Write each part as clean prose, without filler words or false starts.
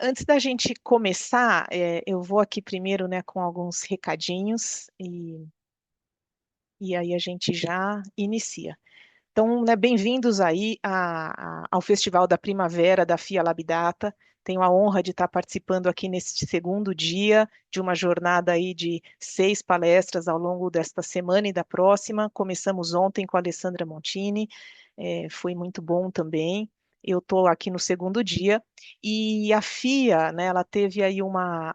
Antes da gente começar, eu vou aqui primeiro, né, com alguns recadinhos e aí a gente já inicia. Então, né, bem-vindos aí ao Festival da Primavera da FIA Labdata. Tenho a honra de estar participando aqui neste segundo dia de uma jornada aí de 6 palestras ao longo desta semana e da próxima. Começamos ontem com a Alessandra Montini, foi muito bom também. Eu estou aqui no segundo dia e a FIA, né, ela teve aí uma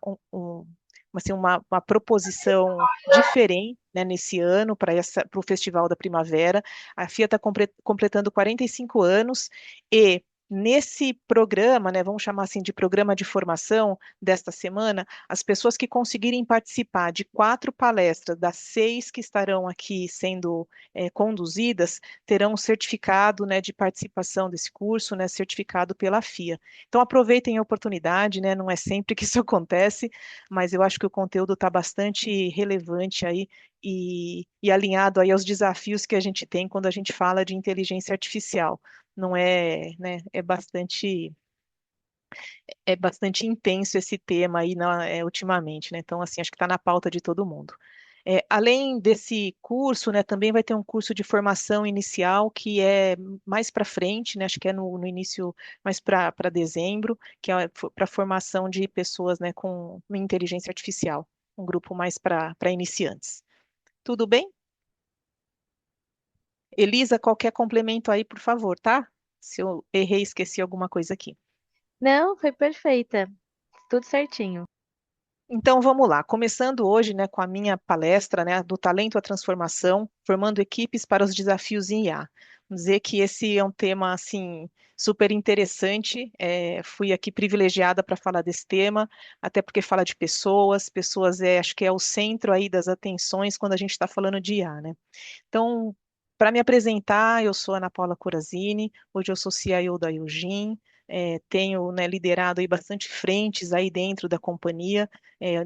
proposição diferente, né, nesse ano para o Festival da Primavera. A FIA está completando 45 anos e nesse programa, né, vamos chamar assim de programa de formação desta semana, as pessoas que conseguirem participar de 4 palestras das 6 que estarão aqui sendo conduzidas terão um certificado, né, de participação desse curso, né, certificado pela FIA. Então aproveitem a oportunidade, né, não é sempre que isso acontece, mas eu acho que o conteúdo está bastante relevante aí e alinhado aí aos desafios que a gente tem quando a gente fala de inteligência artificial. Não é, né, é bastante intenso esse tema aí ultimamente, né? Então, assim, acho que está na pauta de todo mundo. Além desse curso, né, também vai ter um curso de formação inicial que é mais para frente, né, acho que é no início, mais para dezembro, que é para formação de pessoas, né, com inteligência artificial, um grupo mais para iniciantes. Tudo bem? Elisa, qualquer complemento aí, por favor, tá? Se eu errei, esqueci alguma coisa aqui. Não, foi perfeita. Tudo certinho. Então vamos lá, começando hoje, né, com a minha palestra, né, do talento à transformação, formando equipes para os desafios em IA. Vamos dizer que esse é um tema assim super interessante. Fui aqui privilegiada para falar desse tema, até porque fala de pessoas. Pessoas acho que é o centro aí das atenções quando a gente está falando de IA, né? Então, para me apresentar, eu sou Ana Paula Corazini, hoje eu sou CIO da Eugene, tenho, né, liderado aí bastante frentes aí dentro da companhia,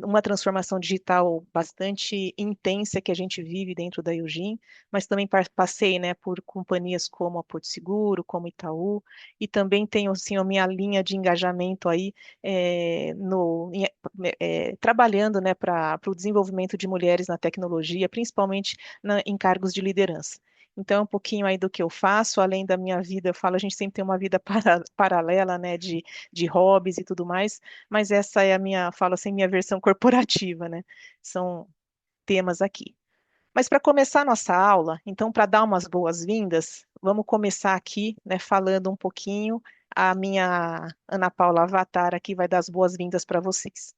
uma transformação digital bastante intensa que a gente vive dentro da Eugene, mas também passei, né, por companhias como a Porto Seguro, como Itaú, e também tenho, assim, a minha linha de engajamento aí trabalhando, né, para o desenvolvimento de mulheres na tecnologia, principalmente em cargos de liderança. Então, é um pouquinho aí do que eu faço, além da minha vida, eu falo, a gente sempre tem uma vida paralela, né, de hobbies e tudo mais, mas essa é a minha, falo assim, minha versão corporativa, né? São temas aqui. Mas para começar a nossa aula, então, para dar umas boas-vindas, vamos começar aqui, né, falando um pouquinho. A minha Ana Paula Avatar aqui vai dar as boas-vindas para vocês.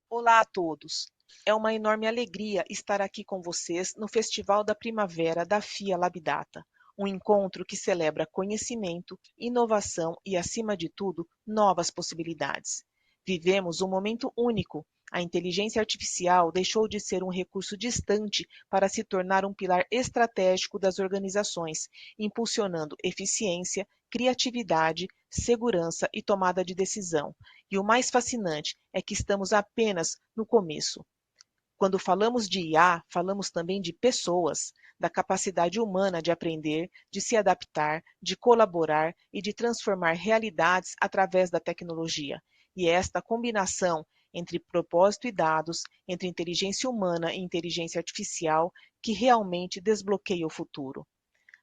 Olá a todos. É uma enorme alegria estar aqui com vocês no Festival da Primavera da FIA Labdata, um encontro que celebra conhecimento, inovação e, acima de tudo, novas possibilidades. Vivemos um momento único. A inteligência artificial deixou de ser um recurso distante para se tornar um pilar estratégico das organizações, impulsionando eficiência, criatividade, segurança e tomada de decisão. E o mais fascinante é que estamos apenas no começo. Quando falamos de IA, falamos também de pessoas, da capacidade humana de aprender, de se adaptar, de colaborar e de transformar realidades através da tecnologia. E é esta combinação entre propósito e dados, entre inteligência humana e inteligência artificial, que realmente desbloqueia o futuro.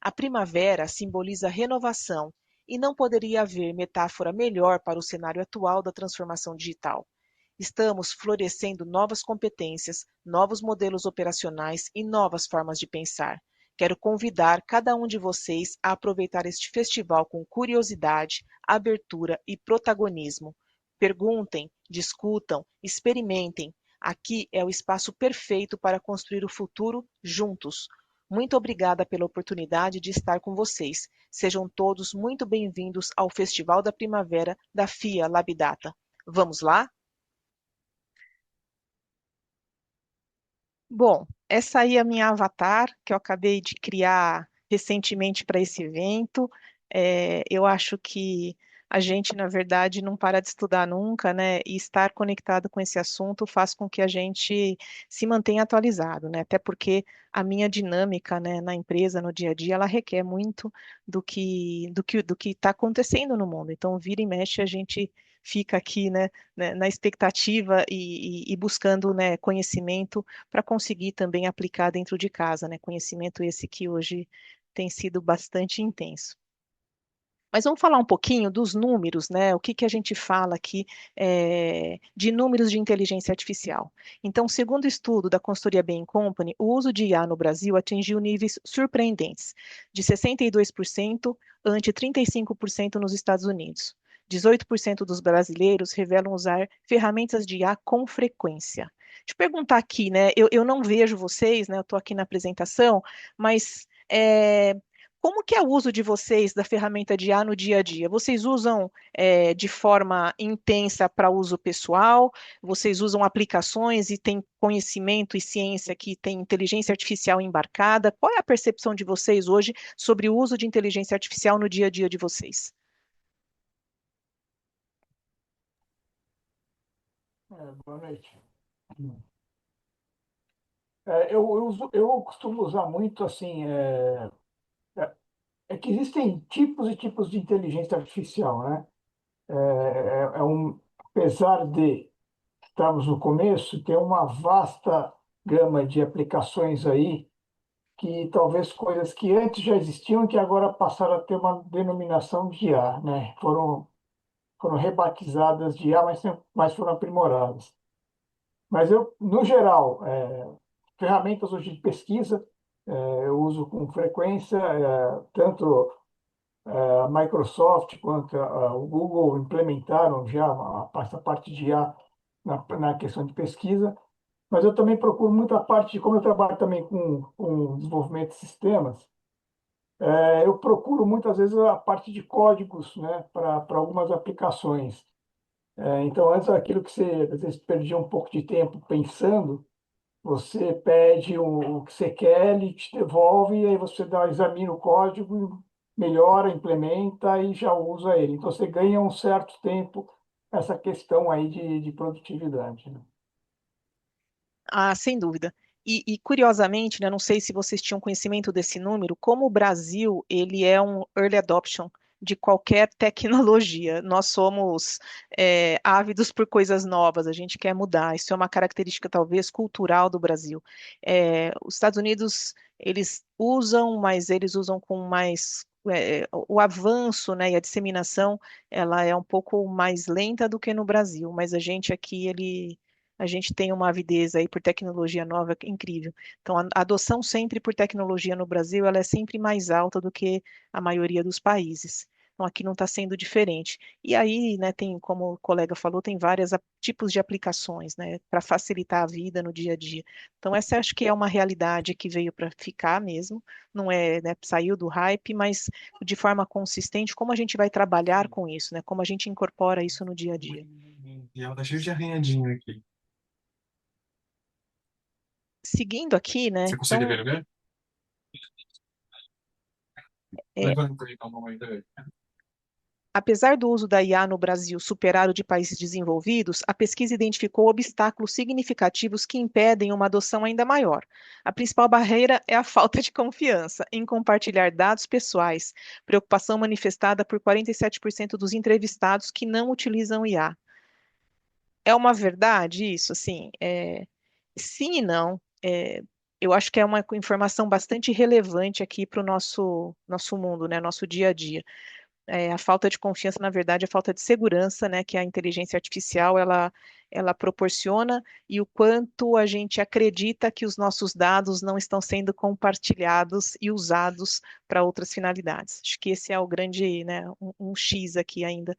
A primavera simboliza renovação e não poderia haver metáfora melhor para o cenário atual da transformação digital. Estamos florescendo novas competências, novos modelos operacionais e novas formas de pensar. Quero convidar cada um de vocês a aproveitar este festival com curiosidade, abertura e protagonismo. Perguntem, discutam, experimentem. Aqui é o espaço perfeito para construir o futuro juntos. Muito obrigada pela oportunidade de estar com vocês. Sejam todos muito bem-vindos ao Festival da Primavera da FIA Labdata. Vamos lá? Bom, essa aí é a minha avatar, que eu acabei de criar recentemente para esse evento. Eu acho que a gente, na verdade, não para de estudar nunca, né? E estar conectado com esse assunto faz com que a gente se mantenha atualizado, né? Até porque a minha dinâmica, né, na empresa, no dia a dia, ela requer muito do que está acontecendo no mundo. Então, vira e mexe, a gente fica aqui, né, na expectativa e buscando, né, conhecimento para conseguir também aplicar dentro de casa, né? Conhecimento esse que hoje tem sido bastante intenso. Mas vamos falar um pouquinho dos números, né? O que que a gente fala aqui de números de inteligência artificial. Então, segundo o estudo da consultoria Bain Company, o uso de IA no Brasil atingiu níveis surpreendentes, de 62% ante 35% nos Estados Unidos. 18% dos brasileiros revelam usar ferramentas de IA com frequência. Deixa eu perguntar aqui, né? Eu não vejo vocês, né? Eu estou aqui na apresentação, mas como que é o uso de vocês da ferramenta de IA no dia a dia? Vocês usam de forma intensa para uso pessoal? Vocês usam aplicações e têm conhecimento e ciência que tem inteligência artificial embarcada? Qual é a percepção de vocês hoje sobre o uso de inteligência artificial no dia a dia de vocês? Boa noite. Eu costumo usar muito assim, é, é que existem tipos e tipos de inteligência artificial, né? Apesar de estarmos no começo, tem uma vasta gama de aplicações aí que talvez coisas que antes já existiam que agora passaram a ter uma denominação de IA, né? Foram rebatizadas de IA, mas foram aprimoradas. Mas eu, no geral, ferramentas hoje de pesquisa, eu uso com frequência, tanto a Microsoft quanto o Google implementaram já essa parte de IA na questão de pesquisa, mas eu também procuro muita parte de como eu trabalho também com desenvolvimento de sistemas, eu procuro muitas vezes a parte de códigos, né, para algumas aplicações. Então, antes aquilo que você às vezes perdia um pouco de tempo pensando, você pede o que você quer, ele te devolve, e aí você examina o código, melhora, implementa e já usa ele. Então você ganha um certo tempo essa questão aí de produtividade, né? Ah, sem dúvida. E, curiosamente, né, não sei se vocês tinham conhecimento desse número, como o Brasil, ele é um early adoption de qualquer tecnologia. Nós somos ávidos por coisas novas, a gente quer mudar. Isso é uma característica talvez cultural do Brasil. Os Estados Unidos, eles usam, mas eles usam com mais o avanço, né, e a disseminação, ela é um pouco mais lenta do que no Brasil, mas a gente aqui, a gente tem uma avidez aí por tecnologia nova incrível. Então, a adoção sempre por tecnologia no Brasil, ela é sempre mais alta do que a maioria dos países. Então, aqui não está sendo diferente. E aí, né, tem, como o colega falou, tem vários tipos de aplicações, né, para facilitar a vida no dia a dia. Então, essa acho que é uma realidade que veio para ficar mesmo. Não é, né, saiu do hype, mas de forma consistente, como a gente vai trabalhar com isso, né? Como a gente incorpora isso no dia a dia. E ela tá cheia de arranhadinho aqui. Seguindo aqui, né? Você consegue Então, ver, né? é, Levanta aí, calma aí, peraí. apesar do uso da IA no Brasil superar o de países desenvolvidos, a pesquisa identificou obstáculos significativos que impedem uma adoção ainda maior. A principal barreira é a falta de confiança em compartilhar dados pessoais, preocupação manifestada por 47% dos entrevistados que não utilizam IA. É uma verdade isso? Assim, sim e não. Eu acho que é uma informação bastante relevante aqui para o nosso mundo, né, nosso dia a dia. A falta de confiança, na verdade, é a falta de segurança, né, que a inteligência artificial ela proporciona e o quanto a gente acredita que os nossos dados não estão sendo compartilhados e usados para outras finalidades. Acho que esse é o grande, né, um X aqui ainda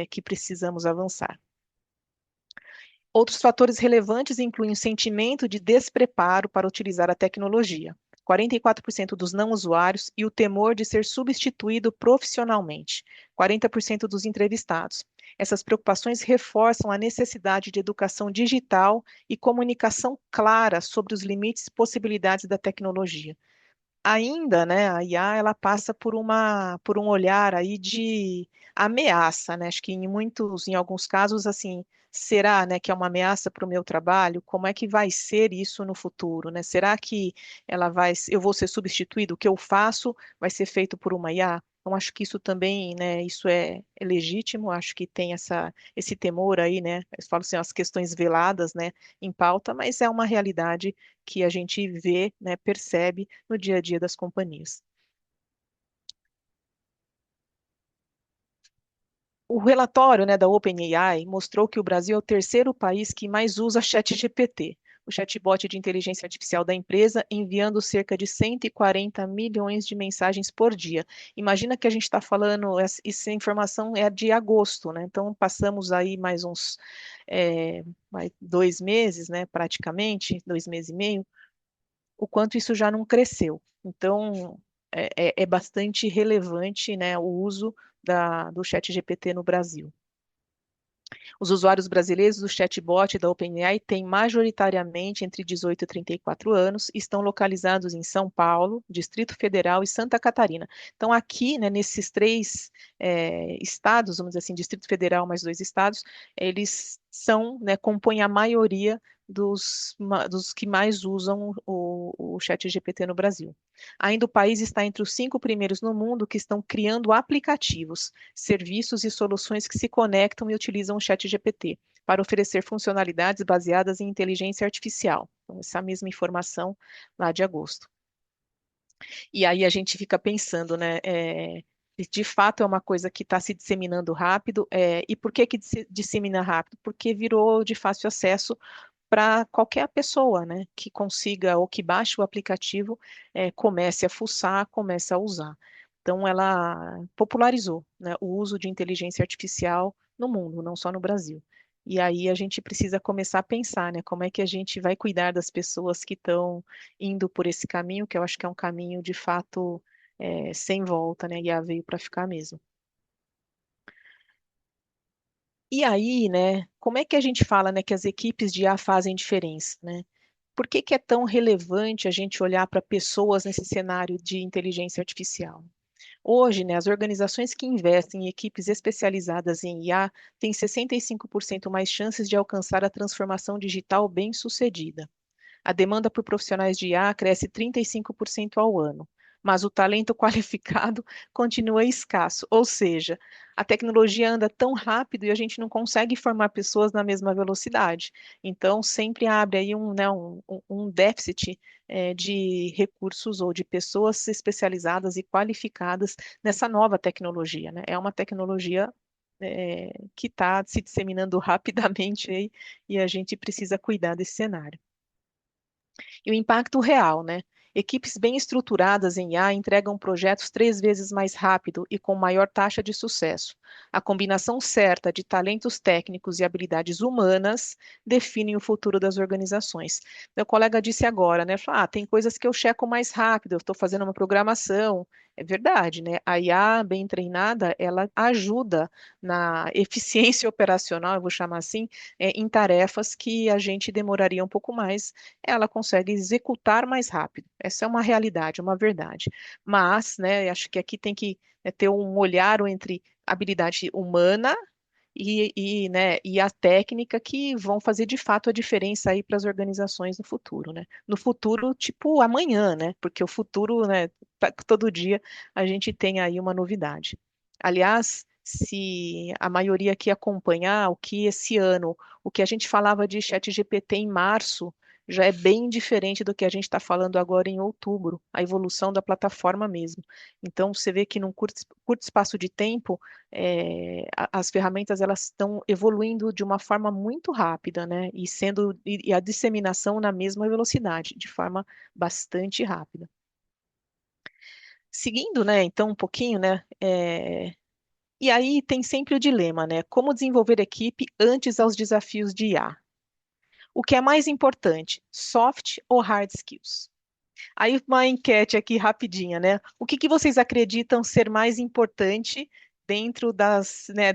que precisamos avançar. Outros fatores relevantes incluem o sentimento de despreparo para utilizar a tecnologia, 44% dos não usuários, e o temor de ser substituído profissionalmente, 40% dos entrevistados. Essas preocupações reforçam a necessidade de educação digital e comunicação clara sobre os limites e possibilidades da tecnologia. ainda, né, a IA ela passa por um olhar aí de ameaça, né? Acho que em alguns casos, assim, será, né, que é uma ameaça para o meu trabalho? Como é que vai ser isso no futuro, né? Será que eu vou ser substituído? O que eu faço vai ser feito por uma IA? Então, acho que isso também, né, isso é legítimo, acho que tem esse temor aí, né? Eu falo assim, as questões veladas, né, em pauta, mas é uma realidade que a gente vê, né, percebe no dia a dia das companhias. O relatório, né, da OpenAI mostrou que o Brasil é o terceiro país que mais usa ChatGPT, o chatbot de inteligência artificial da empresa, enviando cerca de 140 milhões de mensagens por dia. Imagina que a gente está falando, essa informação é de agosto, né? Então passamos aí mais uns mais 2 meses, né, praticamente, 2 meses e meio, o quanto isso já não cresceu. Então, é bastante relevante, né, o uso do ChatGPT no Brasil. Os usuários brasileiros do chatbot da OpenAI têm majoritariamente entre 18 e 34 anos e estão localizados em São Paulo, Distrito Federal e Santa Catarina. Então, aqui, né, nesses três estados, vamos dizer assim, Distrito Federal mais dois estados, eles são, né, compõem a maioria dos que mais usam o ChatGPT no Brasil. Ainda o país está entre os 5 primeiros no mundo que estão criando aplicativos, serviços e soluções que se conectam e utilizam o ChatGPT para oferecer funcionalidades baseadas em inteligência artificial. Então, essa mesma informação lá de agosto. E aí a gente fica pensando, né? De fato é uma coisa que está se disseminando rápido. E por que que se dissemina rápido? Porque virou de fácil acesso para qualquer pessoa, né, que consiga ou que baixe o aplicativo, comece a fuçar, comece a usar. Então, ela popularizou, né, o uso de inteligência artificial no mundo, não só no Brasil. E aí a gente precisa começar a pensar, né, como é que a gente vai cuidar das pessoas que estão indo por esse caminho, que eu acho que é um caminho de fato sem volta, né, e a veio para ficar mesmo. E aí, né, como é que a gente fala, né, que as equipes de IA fazem diferença, né? Por que que é tão relevante a gente olhar para pessoas nesse cenário de inteligência artificial? Hoje, né, as organizações que investem em equipes especializadas em IA têm 65% mais chances de alcançar a transformação digital bem-sucedida. A demanda por profissionais de IA cresce 35% ao ano, mas o talento qualificado continua escasso, ou seja, a tecnologia anda tão rápido e a gente não consegue formar pessoas na mesma velocidade. Então, sempre abre aí né, um déficit de recursos ou de pessoas especializadas e qualificadas nessa nova tecnologia, né? É uma tecnologia que está se disseminando rapidamente aí, e a gente precisa cuidar desse cenário. E o impacto real, né? Equipes bem estruturadas em IA entregam projetos 3 vezes mais rápido e com maior taxa de sucesso. A combinação certa de talentos técnicos e habilidades humanas definem o futuro das organizações. Meu colega disse agora, né? Falou, tem coisas que eu checo mais rápido, eu estou fazendo uma programação. É verdade, né? A IA bem treinada, ela ajuda na eficiência operacional, eu vou chamar assim, em tarefas que a gente demoraria um pouco mais, ela consegue executar mais rápido. Essa é uma realidade, uma verdade. Mas, né, acho que aqui tem que ter um olhar entre habilidade humana né, e a técnica que vão fazer de fato a diferença aí para as organizações no futuro, né? No futuro, tipo amanhã, né? Porque o futuro, né, todo dia a gente tem aí uma novidade. Aliás, se a maioria aqui acompanhar o que esse ano, o que a gente falava de ChatGPT em março, já é bem diferente do que a gente está falando agora em outubro, a evolução da plataforma mesmo. Então, você vê que num curto espaço de tempo, as ferramentas elas estão evoluindo de uma forma muito rápida, né? E a disseminação na mesma velocidade, de forma bastante rápida. Seguindo, né, então um pouquinho, né, e aí tem sempre o dilema, né? Como desenvolver equipe antes aos desafios de IA? O que é mais importante, soft ou hard skills? Aí uma enquete aqui rapidinha, né? O que que vocês acreditam ser mais importante dentro né,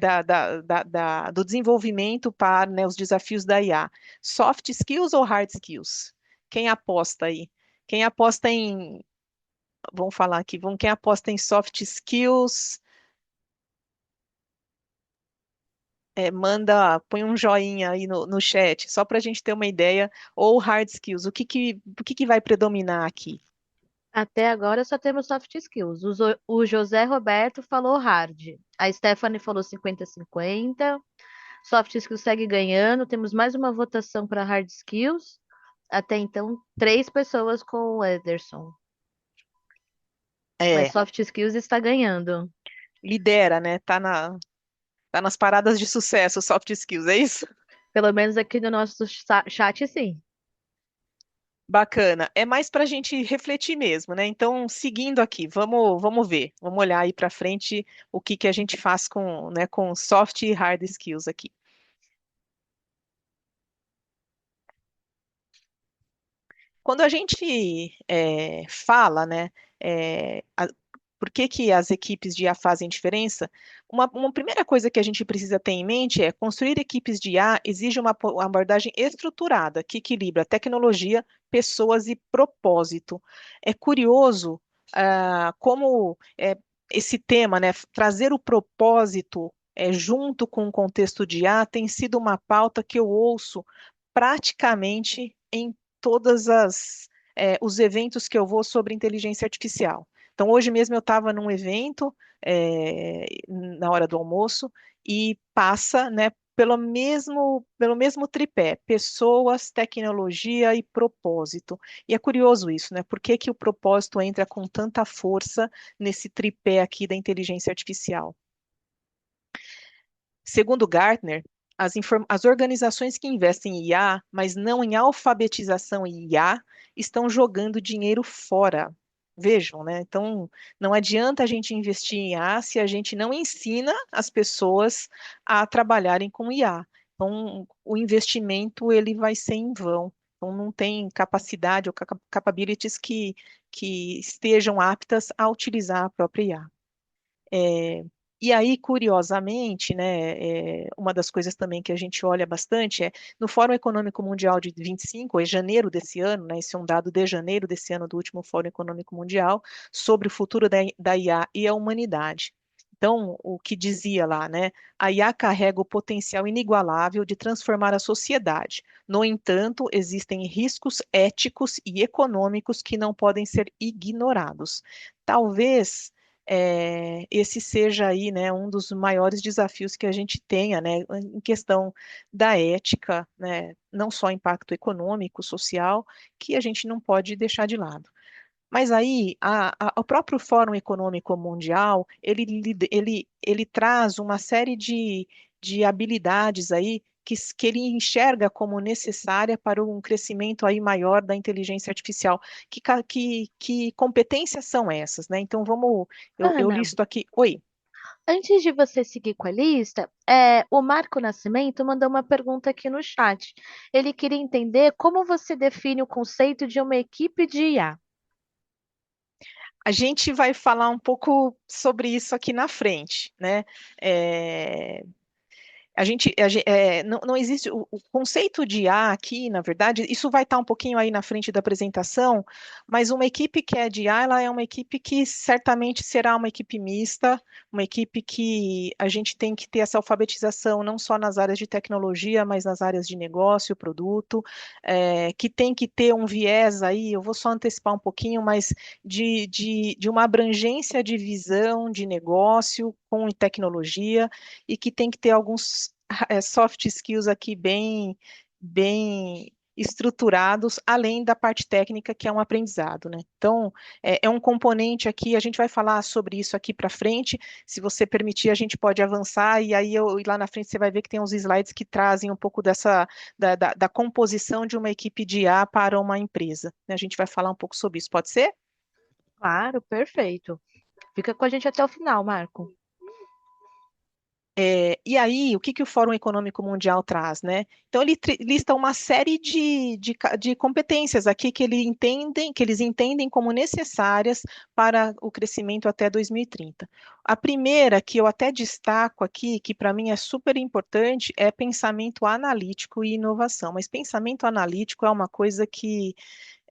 do desenvolvimento para, né, os desafios da IA? Soft skills ou hard skills? Quem aposta aí? Quem aposta em Vamos falar aqui. Quem aposta em soft skills, põe um joinha aí no chat, só para a gente ter uma ideia. Ou hard skills, o que que vai predominar aqui? Até agora só temos soft skills. O José Roberto falou hard. A Stephanie falou 50-50. Soft skills segue ganhando. Temos mais uma votação para hard skills. Até então, 3 pessoas com o Ederson. Mas É, soft skills está ganhando. lidera, né? Tá nas paradas de sucesso, soft skills, é isso? Pelo menos aqui no nosso chat, sim. Bacana. É mais para a gente refletir mesmo, né? Então, seguindo aqui, vamos ver, vamos olhar aí para frente o que que a gente faz com, né, com soft e hard skills aqui. Quando a gente fala, né, por que que as equipes de IA fazem diferença, uma primeira coisa que a gente precisa ter em mente é construir equipes de IA exige uma abordagem estruturada que equilibra tecnologia, pessoas e propósito. É curioso como esse tema, né, trazer o propósito junto com o contexto de IA tem sido uma pauta que eu ouço praticamente em todas os eventos que eu vou sobre inteligência artificial. Então, hoje mesmo eu estava num evento, na hora do almoço, e passa, né, pelo mesmo tripé, pessoas, tecnologia e propósito. E é curioso isso, né? Por que que o propósito entra com tanta força nesse tripé aqui da inteligência artificial? Segundo Gartner, as organizações que investem em IA, mas não em alfabetização em IA, estão jogando dinheiro fora. Vejam, né? Então, não adianta a gente investir em IA se a gente não ensina as pessoas a trabalharem com IA. Então, o investimento ele vai ser em vão. Então, não tem capacidade ou capabilities que estejam aptas a utilizar a própria IA. É, e aí, curiosamente, né, uma das coisas também que a gente olha bastante é no Fórum Econômico Mundial de 25, é janeiro desse ano, né, esse é um dado de janeiro desse ano, do último Fórum Econômico Mundial, sobre o futuro da IA e a humanidade. Então, o que dizia lá, né, a IA carrega o potencial inigualável de transformar a sociedade. No entanto, existem riscos éticos e econômicos que não podem ser ignorados. Talvez esse seja aí, né, um dos maiores desafios que a gente tenha, né, em questão da ética, né, não só impacto econômico, social, que a gente não pode deixar de lado. Mas aí, o próprio Fórum Econômico Mundial, ele traz uma série de habilidades aí que ele enxerga como necessária para um crescimento aí maior da inteligência artificial. Que competências são essas, né? Então, eu Ana, listo aqui. Oi. antes de você seguir com a lista, o Marco Nascimento mandou uma pergunta aqui no chat. Ele queria entender como você define o conceito de uma equipe de IA. A gente vai falar um pouco sobre isso aqui na frente, né? É, não existe o conceito de IA aqui, na verdade, isso vai estar um pouquinho aí na frente da apresentação, mas uma equipe que é de IA, ela é uma equipe que certamente será uma equipe mista, uma equipe que a gente tem que ter essa alfabetização não só nas áreas de tecnologia, mas nas áreas de negócio, produto, que tem que ter um viés aí, eu vou só antecipar um pouquinho, mas de uma abrangência de visão de negócio com tecnologia e que tem que ter alguns soft skills aqui bem estruturados, além da parte técnica, que é um aprendizado, né? Então, é um componente aqui, a gente vai falar sobre isso aqui para frente, se você permitir, a gente pode avançar, e aí lá na frente você vai ver que tem uns slides que trazem um pouco da composição de uma equipe de IA para uma empresa, né? A gente vai falar um pouco sobre isso, pode ser? Claro, perfeito. Fica com a gente até o final, Marco. E aí, o que que o Fórum Econômico Mundial traz, né? Então, ele lista uma série de competências aqui que eles entendem como necessárias para o crescimento até 2030. A primeira, que eu até destaco aqui, que para mim é super importante, é pensamento analítico e inovação. Mas pensamento analítico é uma coisa que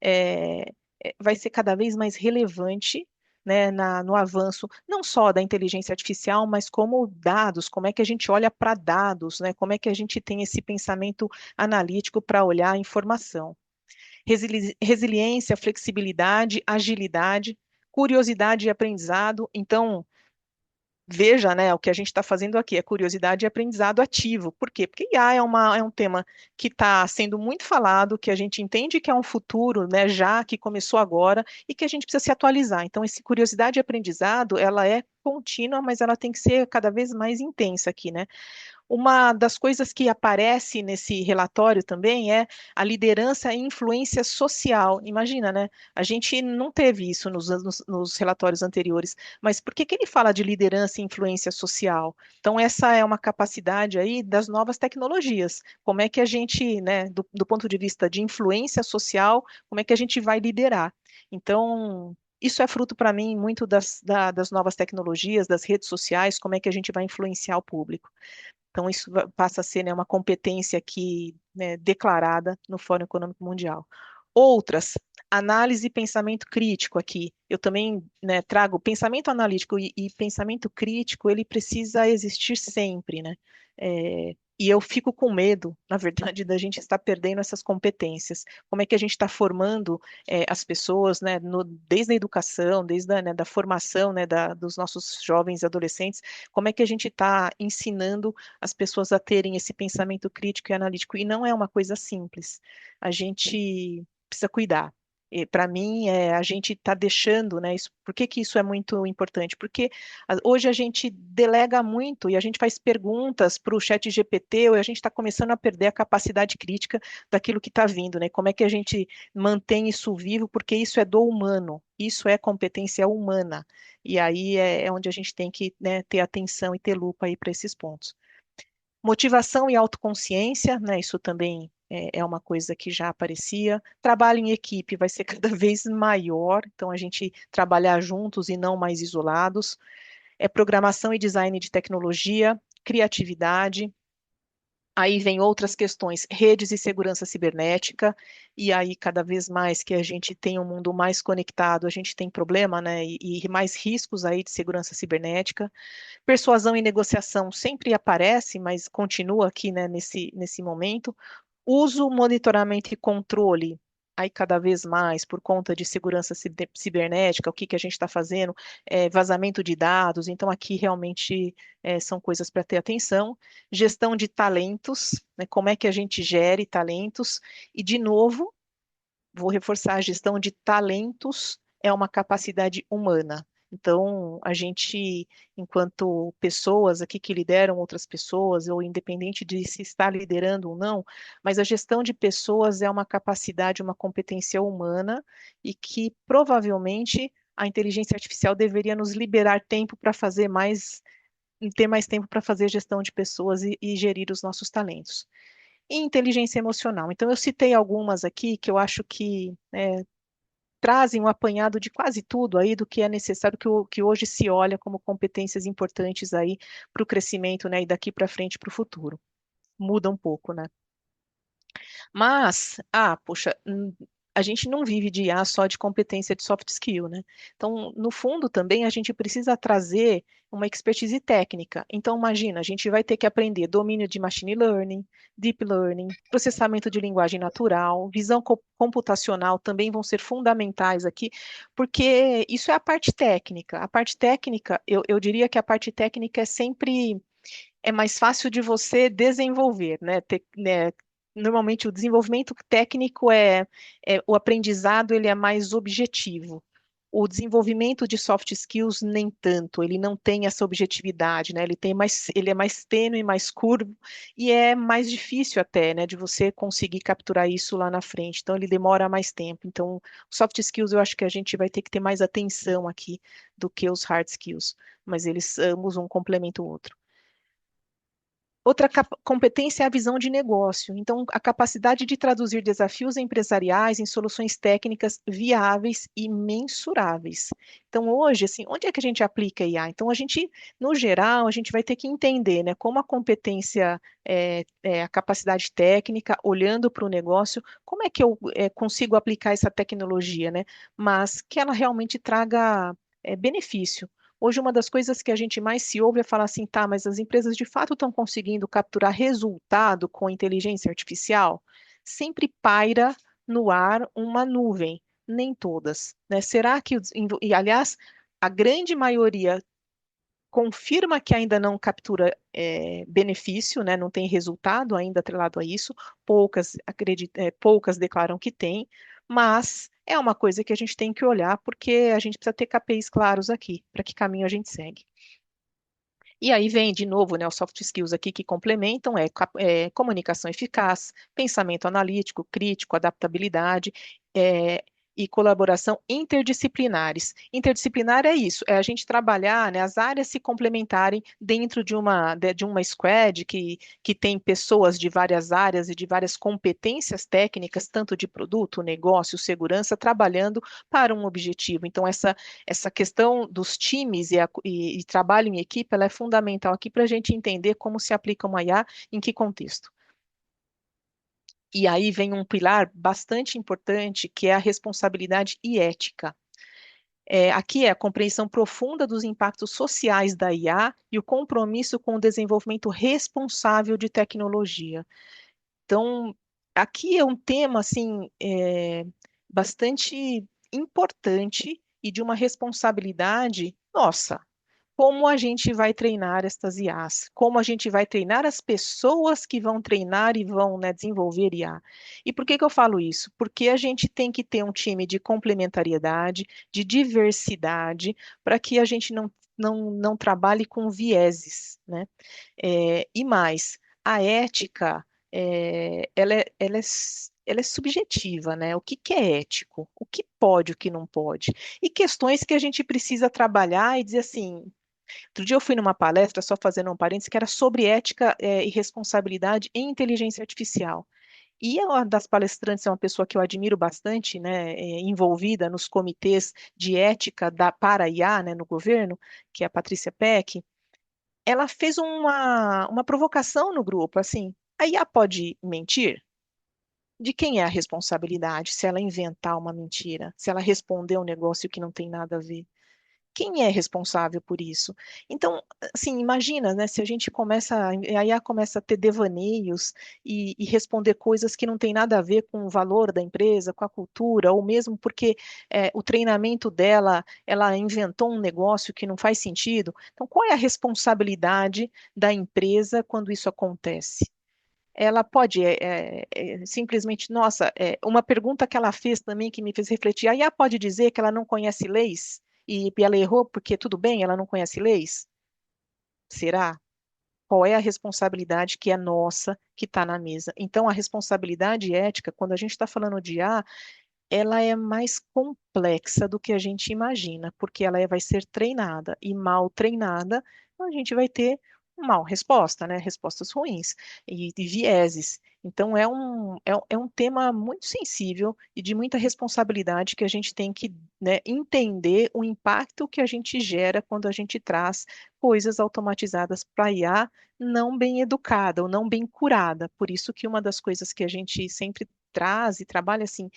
é, vai ser cada vez mais relevante, né, no avanço não só da inteligência artificial, mas como dados, como é que a gente olha para dados, né, como é que a gente tem esse pensamento analítico para olhar a informação. Resiliência, flexibilidade, agilidade, curiosidade e aprendizado. Então, veja, né, o que a gente está fazendo aqui é curiosidade e aprendizado ativo. Por quê? Porque IA é um tema que está sendo muito falado, que a gente entende que é um futuro, né, já que começou agora, e que a gente precisa se atualizar. Então, esse curiosidade e aprendizado, ela é contínua, mas ela tem que ser cada vez mais intensa aqui, né? Uma das coisas que aparece nesse relatório também é a liderança e influência social. Imagina, né? A gente não teve isso nos relatórios anteriores, mas por que que ele fala de liderança e influência social? Então, essa é uma capacidade aí das novas tecnologias. Como é que a gente, né, do ponto de vista de influência social, como é que a gente vai liderar? Então, isso é fruto para mim muito das novas tecnologias, das redes sociais, como é que a gente vai influenciar o público. Então, isso passa a ser, né, uma competência aqui, né, declarada no Fórum Econômico Mundial. Outras, análise e pensamento crítico aqui. Eu também, né, trago pensamento analítico e pensamento crítico, ele precisa existir sempre, né? E eu fico com medo, na verdade, da gente estar perdendo essas competências. Como é que a gente está formando as pessoas, né, desde a educação, desde a, né, da formação, né, dos nossos jovens e adolescentes, como é que a gente está ensinando as pessoas a terem esse pensamento crítico e analítico? E não é uma coisa simples. A gente precisa cuidar. Para mim, a gente está deixando, né? Isso, por que que isso é muito importante? Porque hoje a gente delega muito e a gente faz perguntas para o chat GPT, e a gente está começando a perder a capacidade crítica daquilo que está vindo, né? Como é que a gente mantém isso vivo? Porque isso é do humano, isso é competência humana. E aí é onde a gente tem que, né, ter atenção e ter lupa aí para esses pontos. Motivação e autoconsciência, né? Isso também é uma coisa que já aparecia. Trabalho em equipe vai ser cada vez maior, então a gente trabalhar juntos e não mais isolados. É programação e design de tecnologia, criatividade. Aí vem outras questões, redes e segurança cibernética, e aí cada vez mais que a gente tem um mundo mais conectado, a gente tem problema, né, e mais riscos aí de segurança cibernética. Persuasão e negociação sempre aparece, mas continua aqui, né, nesse momento. Uso, monitoramento e controle, aí cada vez mais, por conta de segurança cibernética, o que que a gente está fazendo, vazamento de dados, então aqui realmente são coisas para ter atenção. Gestão de talentos, né, como é que a gente gere talentos, e de novo, vou reforçar, a gestão de talentos é uma capacidade humana. Então, a gente, enquanto pessoas aqui que lideram outras pessoas, ou independente de se está liderando ou não, mas a gestão de pessoas é uma capacidade, uma competência humana e que provavelmente a inteligência artificial deveria nos liberar tempo para fazer mais, ter mais tempo para fazer gestão de pessoas e gerir os nossos talentos. E inteligência emocional. Então, eu citei algumas aqui que eu acho que trazem um apanhado de quase tudo aí do que é necessário, que hoje se olha como competências importantes aí para o crescimento, né, e daqui para frente para o futuro. Muda um pouco, né? Mas, poxa, a gente não vive de IA só de competência de soft skill, né? Então, no fundo, também a gente precisa trazer uma expertise técnica. Então, imagina, a gente vai ter que aprender domínio de machine learning, deep learning, processamento de linguagem natural, visão computacional também vão ser fundamentais aqui, porque isso é a parte técnica. A parte técnica, eu diria que a parte técnica é mais fácil de você desenvolver, né? Normalmente o desenvolvimento técnico o aprendizado ele é mais objetivo. O desenvolvimento de soft skills nem tanto, ele não tem essa objetividade, né? Ele é mais tênue, mais curvo e é mais difícil até, né, de você conseguir capturar isso lá na frente. Então ele demora mais tempo. Então, soft skills eu acho que a gente vai ter que ter mais atenção aqui do que os hard skills, mas eles ambos um complementam o outro. Outra competência é a visão de negócio. Então, a capacidade de traduzir desafios empresariais em soluções técnicas viáveis e mensuráveis. Então, hoje, assim, onde é que a gente aplica IA? Então, a gente, no geral, a gente vai ter que entender, né, como a competência, a capacidade técnica, olhando para o negócio, como é que eu consigo aplicar essa tecnologia, né? Mas que ela realmente traga benefício. Hoje, uma das coisas que a gente mais se ouve é falar assim, tá, mas as empresas de fato estão conseguindo capturar resultado com inteligência artificial? Sempre paira no ar uma nuvem, nem todas, né? Será que, e aliás, a grande maioria confirma que ainda não captura benefício, né? Não tem resultado ainda atrelado a isso, poucas declaram que tem, mas é uma coisa que a gente tem que olhar, porque a gente precisa ter KPIs claros aqui, para que caminho a gente segue. E aí vem de novo, né, os soft skills aqui que complementam, comunicação eficaz, pensamento analítico, crítico, adaptabilidade, é, e colaboração interdisciplinares. Interdisciplinar é isso, é a gente trabalhar, né, as áreas se complementarem dentro de uma squad que tem pessoas de várias áreas e de várias competências técnicas, tanto de produto, negócio, segurança, trabalhando para um objetivo. Então, essa questão dos times e trabalho em equipe, ela é fundamental aqui para a gente entender como se aplica uma IA, em que contexto. E aí vem um pilar bastante importante, que é a responsabilidade e ética. Aqui é a compreensão profunda dos impactos sociais da IA e o compromisso com o desenvolvimento responsável de tecnologia. Então, aqui é um tema assim bastante importante e de uma responsabilidade nossa. Como a gente vai treinar estas IAs? Como a gente vai treinar as pessoas que vão treinar e vão, né, desenvolver IA? E por que que eu falo isso? Porque a gente tem que ter um time de complementariedade, de diversidade, para que a gente não trabalhe com vieses, né? E mais, a ética, ela é subjetiva, né? O que que é ético? O que pode, o que não pode? E questões que a gente precisa trabalhar e dizer assim. Outro dia eu fui numa palestra, só fazendo um parênteses, que era sobre ética, e responsabilidade em inteligência artificial. E uma das palestrantes é uma pessoa que eu admiro bastante, né, envolvida nos comitês de ética para a IA, né, no governo, que é a Patrícia Peck. Ela fez uma provocação no grupo, assim, a IA pode mentir? De quem é a responsabilidade se ela inventar uma mentira, se ela responder um negócio que não tem nada a ver? Quem é responsável por isso? Então, assim, imagina, né, se a gente começa, a IA começa a ter devaneios e responder coisas que não tem nada a ver com o valor da empresa, com a cultura, ou mesmo porque o treinamento dela, ela inventou um negócio que não faz sentido. Então, qual é a responsabilidade da empresa quando isso acontece? Ela pode simplesmente, nossa, uma pergunta que ela fez também que me fez refletir, a IA pode dizer que ela não conhece leis e ela errou porque tudo bem, ela não conhece leis? Será? Qual é a responsabilidade que é nossa, que está na mesa? Então, a responsabilidade ética, quando a gente está falando de IA, ela é mais complexa do que a gente imagina, porque ela vai ser treinada e mal treinada, a gente vai ter mal resposta, né? Respostas ruins e vieses. Então é um tema muito sensível e de muita responsabilidade que a gente tem que, né, entender o impacto que a gente gera quando a gente traz coisas automatizadas para a IA não bem educada ou não bem curada. Por isso que uma das coisas que a gente sempre traz e trabalha assim,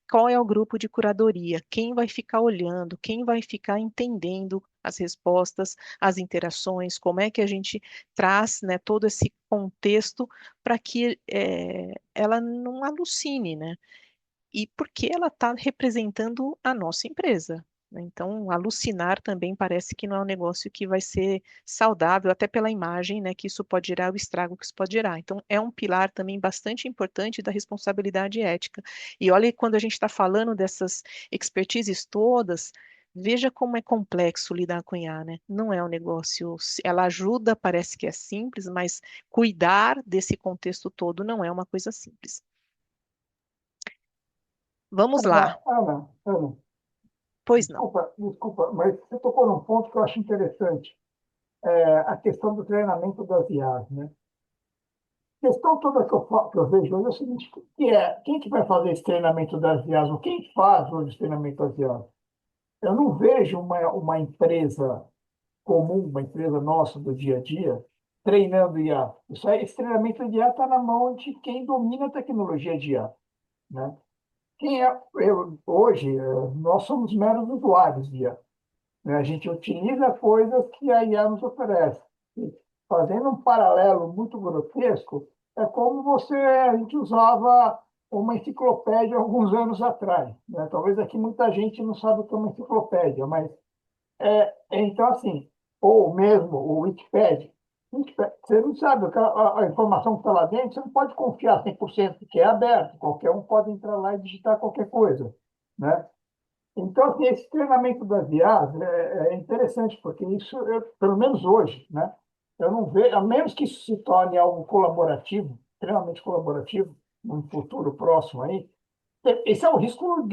qual é o grupo de curadoria? Quem vai ficar olhando? Quem vai ficar entendendo as respostas, as interações? Como é que a gente traz, né, todo esse contexto para que ela não alucine, né? E porque ela está representando a nossa empresa, né? Então, alucinar também parece que não é um negócio que vai ser saudável, até pela imagem, né, que isso pode gerar, o estrago que isso pode gerar. Então, é um pilar também bastante importante da responsabilidade ética. E olha, quando a gente está falando dessas expertises todas, veja como é complexo lidar com IA, né? Não é um negócio, ela ajuda, parece que é simples, mas cuidar desse contexto todo não é uma coisa simples. Vamos lá. Ana, Pois não. desculpa, mas você tocou num ponto que eu acho interessante, a questão do treinamento das IAs, né? A questão toda que eu vejo hoje é o seguinte, que é, quem que vai fazer esse treinamento das IAs? Ou quem faz hoje esse treinamento das IAs? Eu não vejo uma empresa comum, uma empresa nossa do dia a dia, treinando IA. Esse treinamento de IA está na mão de quem domina a tecnologia de IA, né? Hoje, nós somos meros usuários de IA, né? A gente utiliza coisas que a IA nos oferece. E, fazendo um paralelo muito grotesco, é como a gente usava uma enciclopédia alguns anos atrás, né? Talvez aqui muita gente não sabe o que é uma enciclopédia, mas então, assim, ou mesmo o Wikipedia, você não sabe a informação que está lá dentro, você não pode confiar 100% porque é aberto, qualquer um pode entrar lá e digitar qualquer coisa, né? Então, assim, esse treinamento das IAs é interessante, porque isso, pelo menos hoje, né? Eu não vejo, a menos que isso se torne algo colaborativo, extremamente colaborativo, num futuro próximo aí, esse é um risco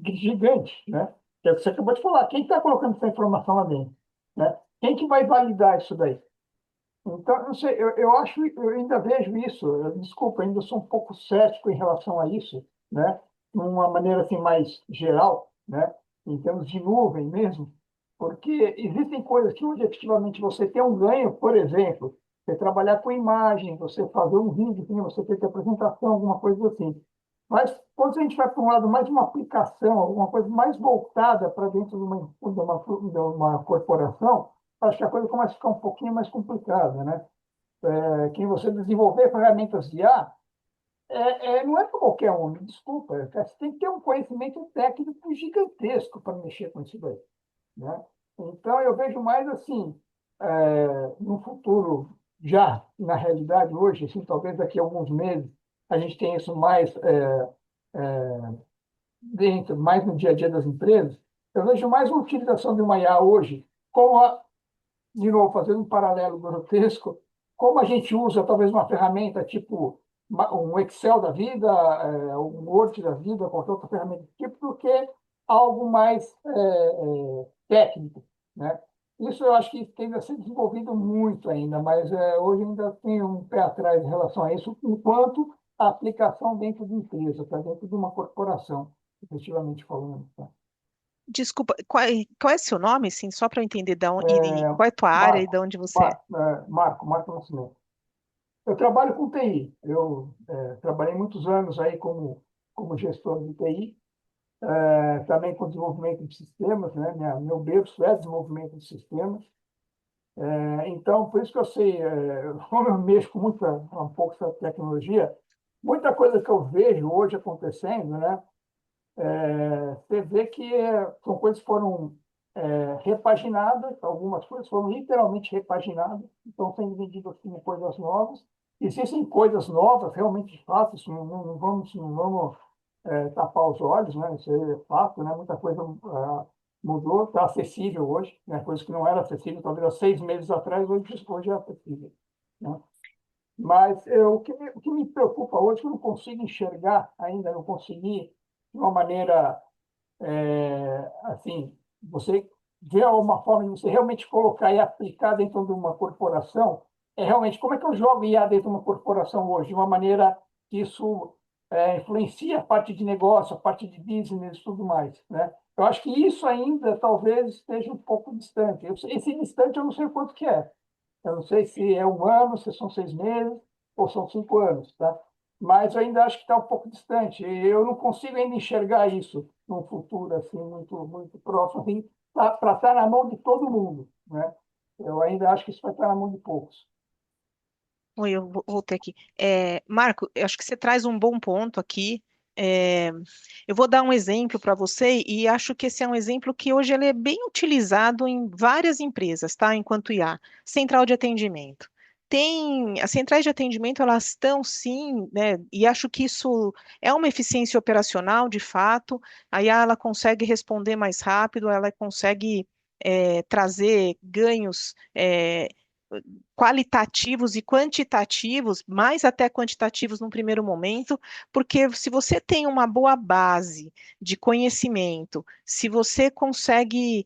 gigante, né? Que é o que você acabou de falar. Quem está colocando essa informação lá dentro, né? Quem que vai validar isso daí? Então, não sei, eu acho, eu ainda vejo isso. Desculpa, ainda sou um pouco cético em relação a isso, né? De uma maneira assim mais geral, né? Em termos de nuvem mesmo, porque existem coisas que hoje efetivamente você tem um ganho, por exemplo, você trabalhar com imagem, você fazer um vídeo, você ter que apresentação, alguma coisa assim. Mas quando a gente vai para um lado mais de uma aplicação, alguma coisa mais voltada para dentro de uma corporação, acho que a coisa começa a ficar um pouquinho mais complicada, né? Que você desenvolver ferramentas de IA não é para qualquer um, me desculpa, você tem que ter um conhecimento técnico gigantesco para mexer com isso daí, né? Então, eu vejo mais assim, no futuro, já na realidade hoje, assim, talvez daqui a alguns meses, a gente tenha isso mais dentro, mais no dia a dia das empresas, eu vejo mais uma utilização de uma IA hoje, como de novo, fazendo um paralelo grotesco, como a gente usa talvez uma ferramenta tipo um Excel da vida, um Word da vida, qualquer outra ferramenta do tipo, do que algo mais técnico, né? Isso eu acho que tem a ser desenvolvido muito ainda, mas hoje ainda tem um pé atrás em relação a isso, enquanto a aplicação dentro de empresa, tá? Dentro de uma corporação, efetivamente falando. Tá? Desculpa, qual é seu nome, sim, só para eu entender e É, qual é a tua área e de Marco, onde você é? Marco Nascimento. Eu trabalho com TI. Eu trabalhei muitos anos aí como gestor de TI, também com desenvolvimento de sistemas, né? Meu berço é desenvolvimento de sistemas. Então, por isso que eu sei, como eu mexo com um pouco essa tecnologia, muita coisa que eu vejo hoje acontecendo, né? Você vê que são coisas que foram repaginadas, algumas coisas foram literalmente repaginadas, estão sendo vendidas como coisas novas. Existem coisas novas, realmente de fato, isso não vamos tapar os olhos, né? Isso é fato, né? Muita coisa mudou, está acessível hoje, né? Coisa que não era acessível talvez há 6 meses atrás, hoje é acessível, né? Mas o que me preocupa hoje, é que eu não consigo enxergar ainda, não consegui, de uma maneira assim, você vê uma forma de você realmente colocar e aplicar dentro de uma corporação, realmente como é que eu jogo IA dentro de uma corporação hoje, de uma maneira que isso influencia a parte de negócio, a parte de business e tudo mais, né? Eu acho que isso ainda talvez esteja um pouco distante. Esse distante eu não sei o quanto que é. Eu não sei se é um ano, se são 6 meses ou são 5 anos, tá? Mas eu ainda acho que está um pouco distante. E eu não consigo ainda enxergar isso num futuro assim muito muito próximo, assim, para estar na mão de todo mundo, né? Eu ainda acho que isso vai estar na mão de poucos. Oi, eu voltei aqui. Marco, eu acho que você traz um bom ponto aqui. É, eu vou dar um exemplo para você e acho que esse é um exemplo que hoje ele é bem utilizado em várias empresas, tá? Enquanto IA, central de atendimento. As centrais de atendimento, elas estão sim, né? E acho que isso é uma eficiência operacional, de fato. A IA, ela consegue responder mais rápido, ela consegue trazer ganhos qualitativos e quantitativos, mais até quantitativos num primeiro momento, porque se você tem uma boa base de conhecimento, se você consegue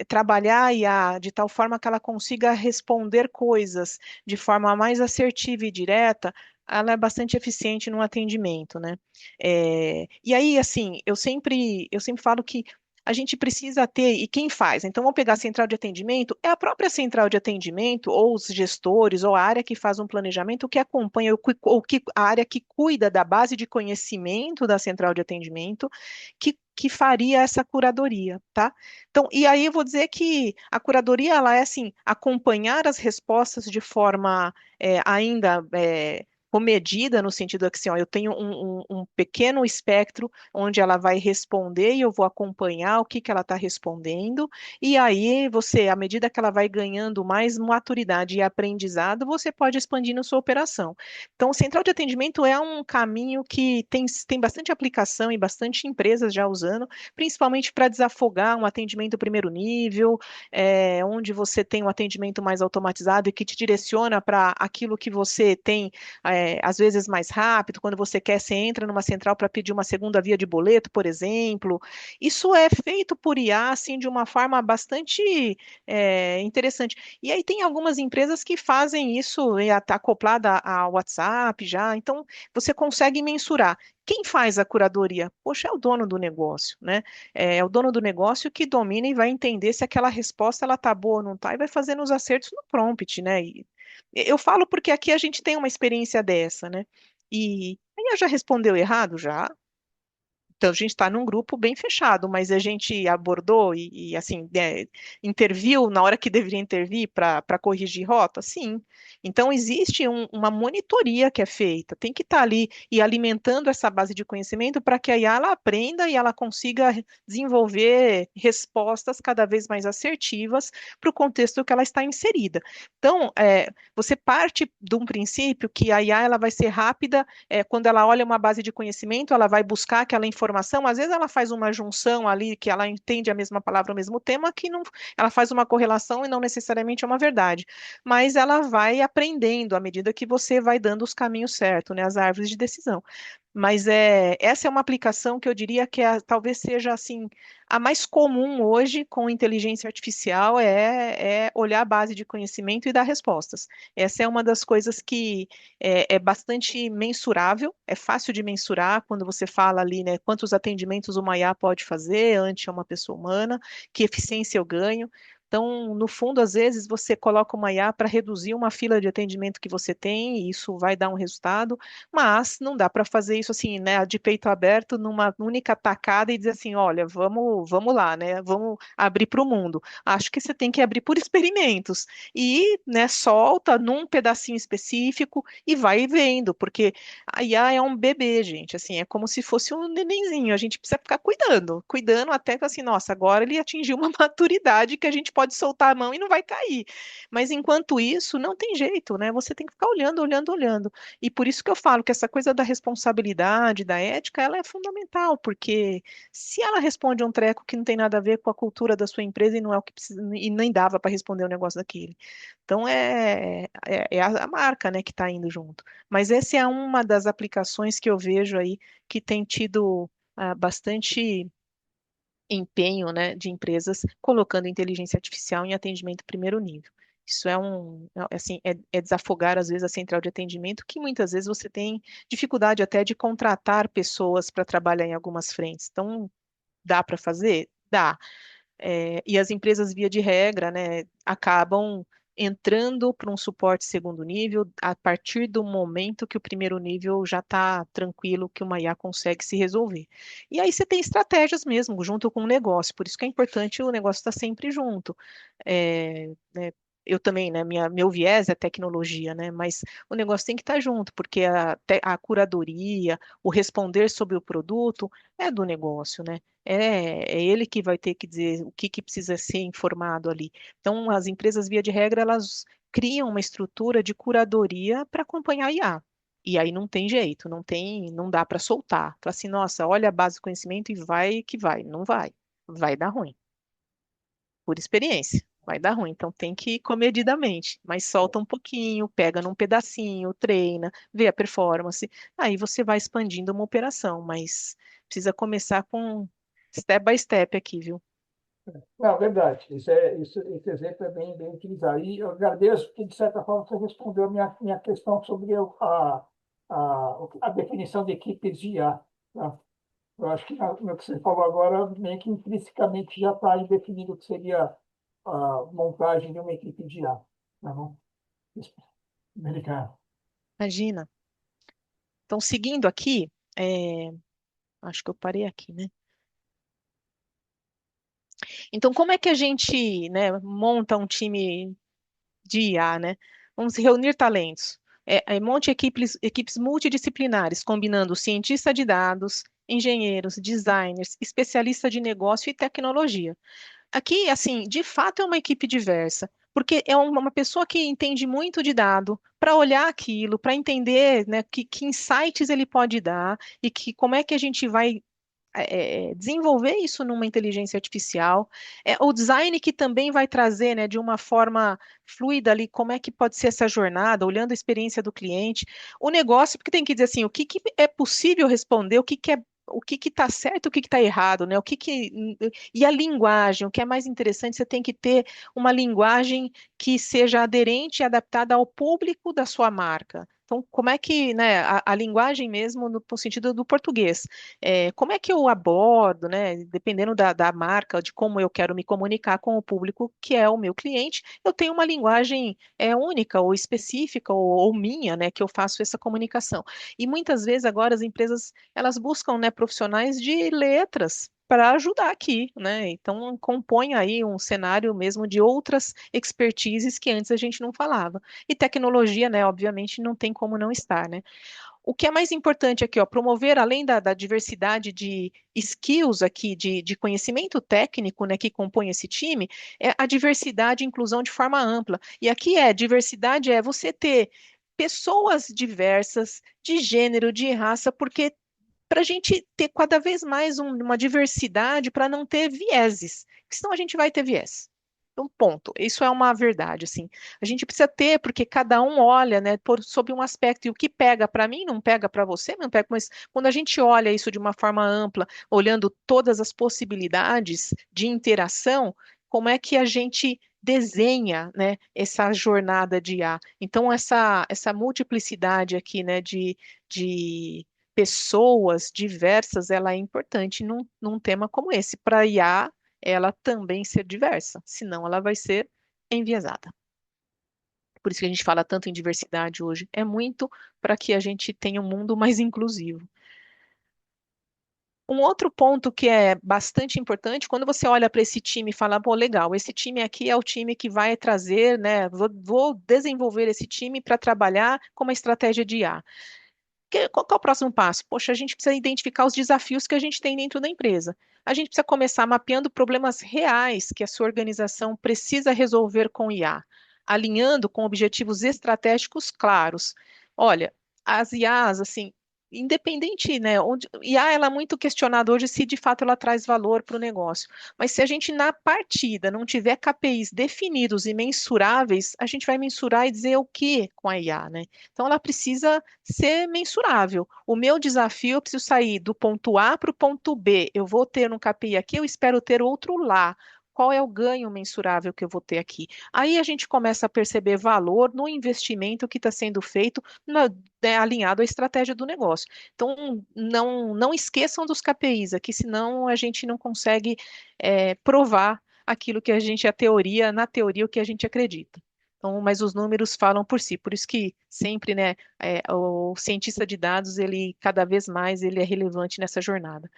trabalhar a IA de tal forma que ela consiga responder coisas de forma mais assertiva e direta, ela é bastante eficiente no atendimento, né? E aí, assim, eu sempre falo que a gente precisa ter, e quem faz? Então, vamos pegar a central de atendimento, é a própria central de atendimento, ou os gestores, ou a área que faz um planejamento, que acompanha, a área que cuida da base de conhecimento da central de atendimento, que faria essa curadoria, tá? Então, e aí eu vou dizer que a curadoria, ela é assim, acompanhar as respostas de forma ainda comedida, no sentido que assim, ó, eu tenho um pequeno espectro onde ela vai responder e eu vou acompanhar o que que ela está respondendo, e aí você, à medida que ela vai ganhando mais maturidade e aprendizado, você pode expandir na sua operação. Então, o central de atendimento é um caminho que tem bastante aplicação e bastante empresas já usando, principalmente para desafogar um atendimento primeiro nível, onde você tem um atendimento mais automatizado e que te direciona para aquilo que você tem, às vezes mais rápido. Quando você quer, você entra numa central para pedir uma segunda via de boleto, por exemplo. Isso é feito por IA, assim, de uma forma bastante interessante. E aí tem algumas empresas que fazem isso, está acoplada ao WhatsApp já, então você consegue mensurar. Quem faz a curadoria? Poxa, é o dono do negócio, né? É o dono do negócio que domina e vai entender se aquela resposta ela tá boa ou não tá, e vai fazendo os acertos no prompt, né? E eu falo porque aqui a gente tem uma experiência dessa, né? E aí já respondeu errado? Já. Então, a gente está num grupo bem fechado, mas a gente abordou assim, interviu na hora que deveria intervir para corrigir rota? Sim. Então, existe uma monitoria que é feita, tem que estar ali e alimentando essa base de conhecimento para que a IA ela aprenda e ela consiga desenvolver respostas cada vez mais assertivas para o contexto que ela está inserida. Então, você parte de um princípio que a IA ela vai ser rápida, quando ela olha uma base de conhecimento, ela vai buscar aquela informação, às vezes ela faz uma junção ali, que ela entende a mesma palavra, o mesmo tema, que não, ela faz uma correlação e não necessariamente é uma verdade, mas ela vai aprendendo à medida que você vai dando os caminhos certos, né, as árvores de decisão. Mas essa é uma aplicação que eu diria que talvez seja assim a mais comum hoje com inteligência artificial é olhar a base de conhecimento e dar respostas. Essa é uma das coisas que é bastante mensurável, é fácil de mensurar quando você fala ali, né, quantos atendimentos uma IA pode fazer ante uma pessoa humana, que eficiência eu ganho. Então, no fundo, às vezes você coloca uma IA para reduzir uma fila de atendimento que você tem, e isso vai dar um resultado, mas não dá para fazer isso assim, né, de peito aberto, numa única tacada e dizer assim, olha, vamos lá, né, vamos abrir para o mundo. Acho que você tem que abrir por experimentos e, né, solta num pedacinho específico e vai vendo, porque a IA é um bebê, gente, assim, é como se fosse um nenenzinho, a gente precisa ficar cuidando até que assim, nossa, agora ele atingiu uma maturidade que a gente pode soltar a mão e não vai cair. Mas enquanto isso, não tem jeito, né? Você tem que ficar olhando, olhando, olhando. E por isso que eu falo que essa coisa da responsabilidade, da ética, ela é fundamental, porque se ela responde um treco que não tem nada a ver com a cultura da sua empresa e não é o que precisa, e nem dava para responder um negócio daquele. Então é a marca, né, que está indo junto. Mas essa é uma das aplicações que eu vejo aí que tem tido bastante empenho, né, de empresas colocando inteligência artificial em atendimento primeiro nível. Isso assim, é desafogar às vezes a central de atendimento, que muitas vezes você tem dificuldade até de contratar pessoas para trabalhar em algumas frentes. Então, dá para fazer? Dá. E as empresas, via de regra, né, acabam entrando para um suporte segundo nível a partir do momento que o primeiro nível já está tranquilo, que uma IA consegue se resolver. E aí você tem estratégias mesmo, junto com o negócio, por isso que é importante o negócio estar sempre junto. Né, eu também, né, meu viés é tecnologia, né, mas o negócio tem que estar junto, porque a curadoria, o responder sobre o produto é do negócio, né? É ele que vai ter que dizer o que precisa ser informado ali. Então, as empresas, via de regra, elas criam uma estrutura de curadoria para acompanhar a IA. E aí não tem jeito, não dá para soltar. Fala assim, nossa, olha a base de conhecimento e vai que vai. Não vai. Vai dar ruim. Por experiência. Vai dar ruim. Então tem que ir comedidamente. Mas solta um pouquinho, pega num pedacinho, treina, vê a performance. Aí você vai expandindo uma operação, mas precisa começar com step by step aqui, viu? Não, verdade. Esse exemplo é bem utilizado. E eu agradeço porque, de certa forma, você respondeu a minha questão sobre a definição de equipes de IA. Tá? Eu acho que no que você falou agora, meio que intrinsecamente já está aí definido o que seria a montagem de uma equipe de IA. Tá bom? Obrigado. Imagina. Então, seguindo aqui, acho que eu parei aqui, né? Então, como é que a gente, né, monta um time de IA, né? Vamos reunir talentos. Monte equipes multidisciplinares, combinando cientista de dados, engenheiros, designers, especialista de negócio e tecnologia. Aqui, assim, de fato é uma equipe diversa, porque é uma pessoa que entende muito de dado para olhar aquilo, para entender, né, que insights ele pode dar e que como é que a gente vai desenvolver isso numa inteligência artificial. O design que também vai trazer, né, de uma forma fluida ali, como é que pode ser essa jornada, olhando a experiência do cliente. O negócio, porque tem que dizer assim, o que é possível responder, o que está certo, o que está errado, né? E a linguagem, o que é mais interessante, você tem que ter uma linguagem que seja aderente e adaptada ao público da sua marca. Então, como é que, né, a linguagem mesmo no sentido do português, como é que eu abordo, né? Dependendo da marca, de como eu quero me comunicar com o público que é o meu cliente, eu tenho uma linguagem única ou específica ou minha, né? Que eu faço essa comunicação. E muitas vezes agora as empresas elas buscam, né, profissionais de letras para ajudar aqui, né? Então compõe aí um cenário mesmo de outras expertises que antes a gente não falava. E tecnologia, né? Obviamente não tem como não estar, né? O que é mais importante aqui, ó, promover, além da diversidade de skills aqui, de conhecimento técnico, né, que compõe esse time, é a diversidade e inclusão de forma ampla. E aqui diversidade é você ter pessoas diversas, de gênero, de raça, porque para a gente ter cada vez mais uma diversidade para não ter vieses, porque senão a gente vai ter viés. Então, ponto. Isso é uma verdade, assim. A gente precisa ter, porque cada um olha, né, sob um aspecto, e o que pega para mim não pega para você, não pega, mas quando a gente olha isso de uma forma ampla, olhando todas as possibilidades de interação, como é que a gente desenha, né, essa jornada de IA? Então, essa multiplicidade aqui, né, de pessoas diversas, ela é importante num tema como esse, para a IA ela também ser diversa, senão ela vai ser enviesada. Por isso que a gente fala tanto em diversidade hoje. É muito para que a gente tenha um mundo mais inclusivo. Um outro ponto que é bastante importante, quando você olha para esse time e fala, pô, legal, esse time aqui é o time que vai trazer, né? Vou desenvolver esse time para trabalhar com uma estratégia de IA. Qual que é o próximo passo? Poxa, a gente precisa identificar os desafios que a gente tem dentro da empresa. A gente precisa começar mapeando problemas reais que a sua organização precisa resolver com IA, alinhando com objetivos estratégicos claros. Olha, as IAs, assim, independente, né? IA ela é muito questionada hoje se de fato ela traz valor para o negócio. Mas se a gente na partida não tiver KPIs definidos e mensuráveis, a gente vai mensurar e dizer o que com a IA, né? Então ela precisa ser mensurável. O meu desafio, eu preciso sair do ponto A para o ponto B. Eu vou ter um KPI aqui, eu espero ter outro lá. Qual é o ganho mensurável que eu vou ter aqui? Aí a gente começa a perceber valor no investimento que está sendo feito, alinhado à estratégia do negócio. Então, não esqueçam dos KPIs aqui, senão a gente não consegue provar aquilo que a gente, na teoria, o que a gente acredita. Então, mas os números falam por si, por isso que sempre, né, o cientista de dados, ele cada vez mais ele é relevante nessa jornada.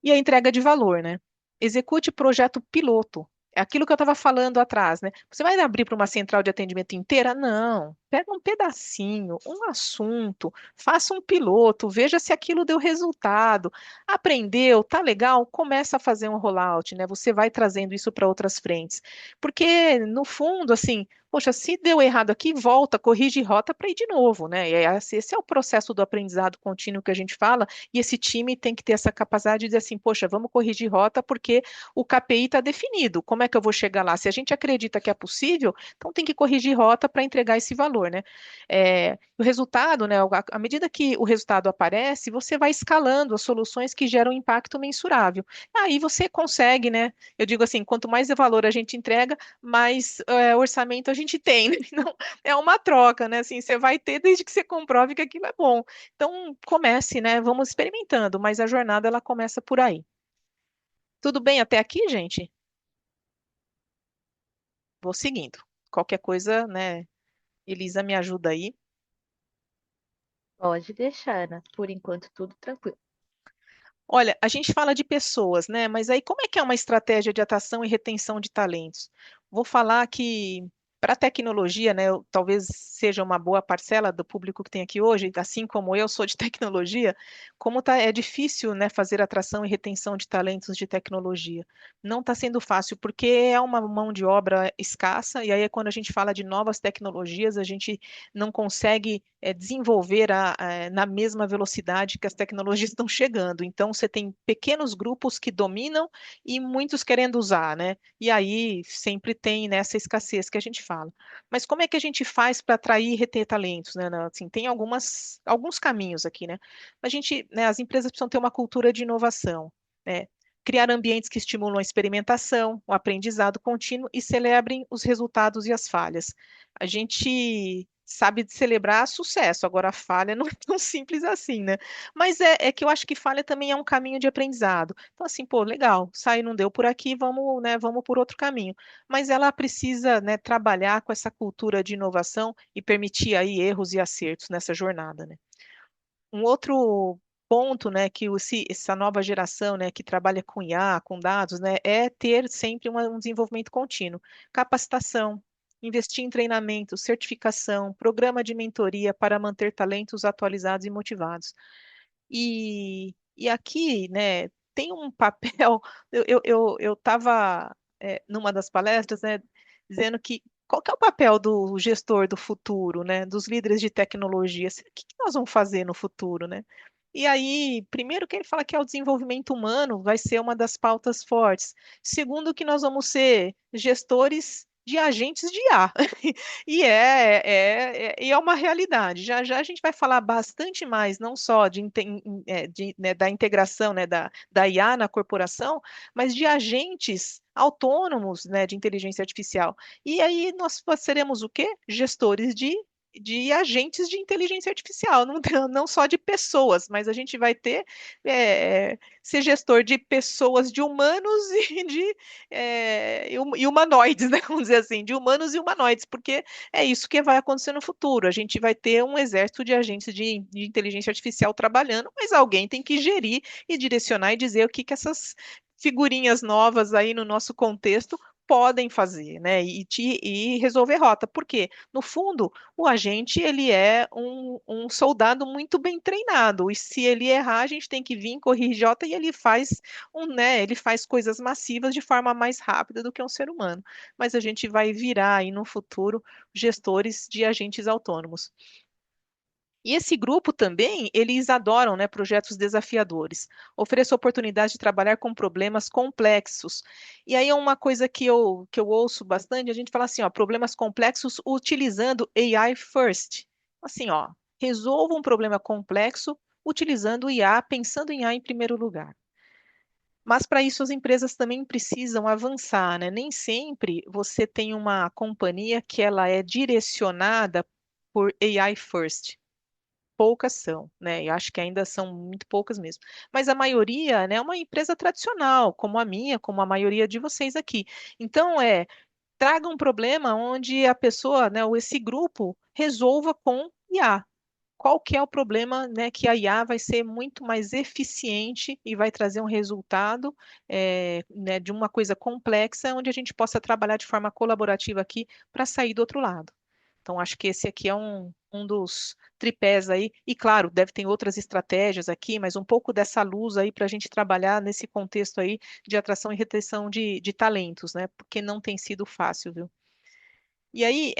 E a entrega de valor, né? Execute projeto piloto. É aquilo que eu estava falando atrás, né? Você vai abrir para uma central de atendimento inteira? Não. Pega um pedacinho, um assunto, faça um piloto, veja se aquilo deu resultado. Aprendeu, tá legal? Começa a fazer um rollout, né? Você vai trazendo isso para outras frentes. Porque, no fundo, assim, poxa, se deu errado aqui, volta, corrige rota para ir de novo, né? E esse é o processo do aprendizado contínuo que a gente fala, e esse time tem que ter essa capacidade de dizer assim, poxa, vamos corrigir rota porque o KPI está definido. Como é que eu vou chegar lá? Se a gente acredita que é possível, então tem que corrigir rota para entregar esse valor, né? O resultado, né? À medida que o resultado aparece, você vai escalando as soluções que geram impacto mensurável. Aí você consegue, né? Eu digo assim, quanto mais valor a gente entrega, mais orçamento a gente tem, né? Não, é uma troca, né? Assim, você vai ter desde que você comprove que aquilo é bom. Então, comece, né? Vamos experimentando, mas a jornada ela começa por aí. Tudo bem até aqui, gente? Vou seguindo. Qualquer coisa, né? Elisa me ajuda aí. Pode deixar, Ana. Por enquanto, tudo tranquilo. Olha, a gente fala de pessoas, né? Mas aí como é que é uma estratégia de atração e retenção de talentos? Vou falar que para a tecnologia, né, talvez seja uma boa parcela do público que tem aqui hoje, assim como eu sou de tecnologia, como tá, é difícil, né, fazer atração e retenção de talentos de tecnologia. Não está sendo fácil, porque é uma mão de obra escassa, e aí quando a gente fala de novas tecnologias, a gente não consegue desenvolver na mesma velocidade que as tecnologias estão chegando. Então, você tem pequenos grupos que dominam e muitos querendo usar, né? E aí sempre tem nessa escassez que a gente fala. Mas como é que a gente faz para atrair e reter talentos, né? Assim, tem alguns caminhos aqui, né? A gente, né, as empresas precisam ter uma cultura de inovação, né? Criar ambientes que estimulam a experimentação, o aprendizado contínuo e celebrem os resultados e as falhas. A gente sabe de celebrar sucesso, agora a falha não é tão simples assim, né? Mas é que eu acho que falha também é um caminho de aprendizado. Então, assim, pô, legal, sai, não deu por aqui, vamos, né, vamos por outro caminho. Mas ela precisa, né, trabalhar com essa cultura de inovação e permitir aí erros e acertos nessa jornada, né? Um outro ponto, né, que essa nova geração, né, que trabalha com IA, com dados, né, é ter sempre um desenvolvimento contínuo, capacitação, investir em treinamento, certificação, programa de mentoria para manter talentos atualizados e motivados. E aqui, né, tem um papel. Eu estava numa das palestras, né, dizendo que qual que é o papel do gestor do futuro, né, dos líderes de tecnologia? O que nós vamos fazer no futuro, né? E aí, primeiro que ele fala que é o desenvolvimento humano vai ser uma das pautas fortes. Segundo, que nós vamos ser gestores de agentes de IA. E é uma realidade. Já já a gente vai falar bastante mais, não só né, da integração, né, da IA na corporação, mas de agentes autônomos, né, de inteligência artificial. E aí nós seremos o quê? Gestores de agentes de inteligência artificial, não, não só de pessoas, mas a gente vai ter ser gestor de pessoas, de humanos e humanoides, né? Vamos dizer assim, de humanos e humanoides, porque é isso que vai acontecer no futuro. A gente vai ter um exército de agentes de inteligência artificial trabalhando, mas alguém tem que gerir e direcionar e dizer o que que essas figurinhas novas aí no nosso contexto podem fazer, né? E resolver rota. Por quê? No fundo, o agente ele é um soldado muito bem treinado. E se ele errar, a gente tem que vir, corrigir rota e ele faz coisas massivas de forma mais rápida do que um ser humano. Mas a gente vai virar aí no futuro gestores de agentes autônomos. E esse grupo também, eles adoram, né, projetos desafiadores. Ofereço oportunidade de trabalhar com problemas complexos. E aí é uma coisa que eu ouço bastante, a gente fala assim, ó, problemas complexos utilizando AI first. Assim, ó, resolva um problema complexo utilizando IA, pensando em IA em primeiro lugar. Mas para isso as empresas também precisam avançar, né? Nem sempre você tem uma companhia que ela é direcionada por AI first. Poucas são, né? Eu acho que ainda são muito poucas mesmo. Mas a maioria, né, é uma empresa tradicional, como a minha, como a maioria de vocês aqui. Então, traga um problema onde a pessoa, né, ou esse grupo resolva com IA. Qual que é o problema, né, que a IA vai ser muito mais eficiente e vai trazer um resultado, né, de uma coisa complexa, onde a gente possa trabalhar de forma colaborativa aqui para sair do outro lado. Então, acho que esse aqui é um dos tripés aí. E, claro, deve ter outras estratégias aqui, mas um pouco dessa luz aí para a gente trabalhar nesse contexto aí de atração e retenção de talentos, né? Porque não tem sido fácil, viu? E aí,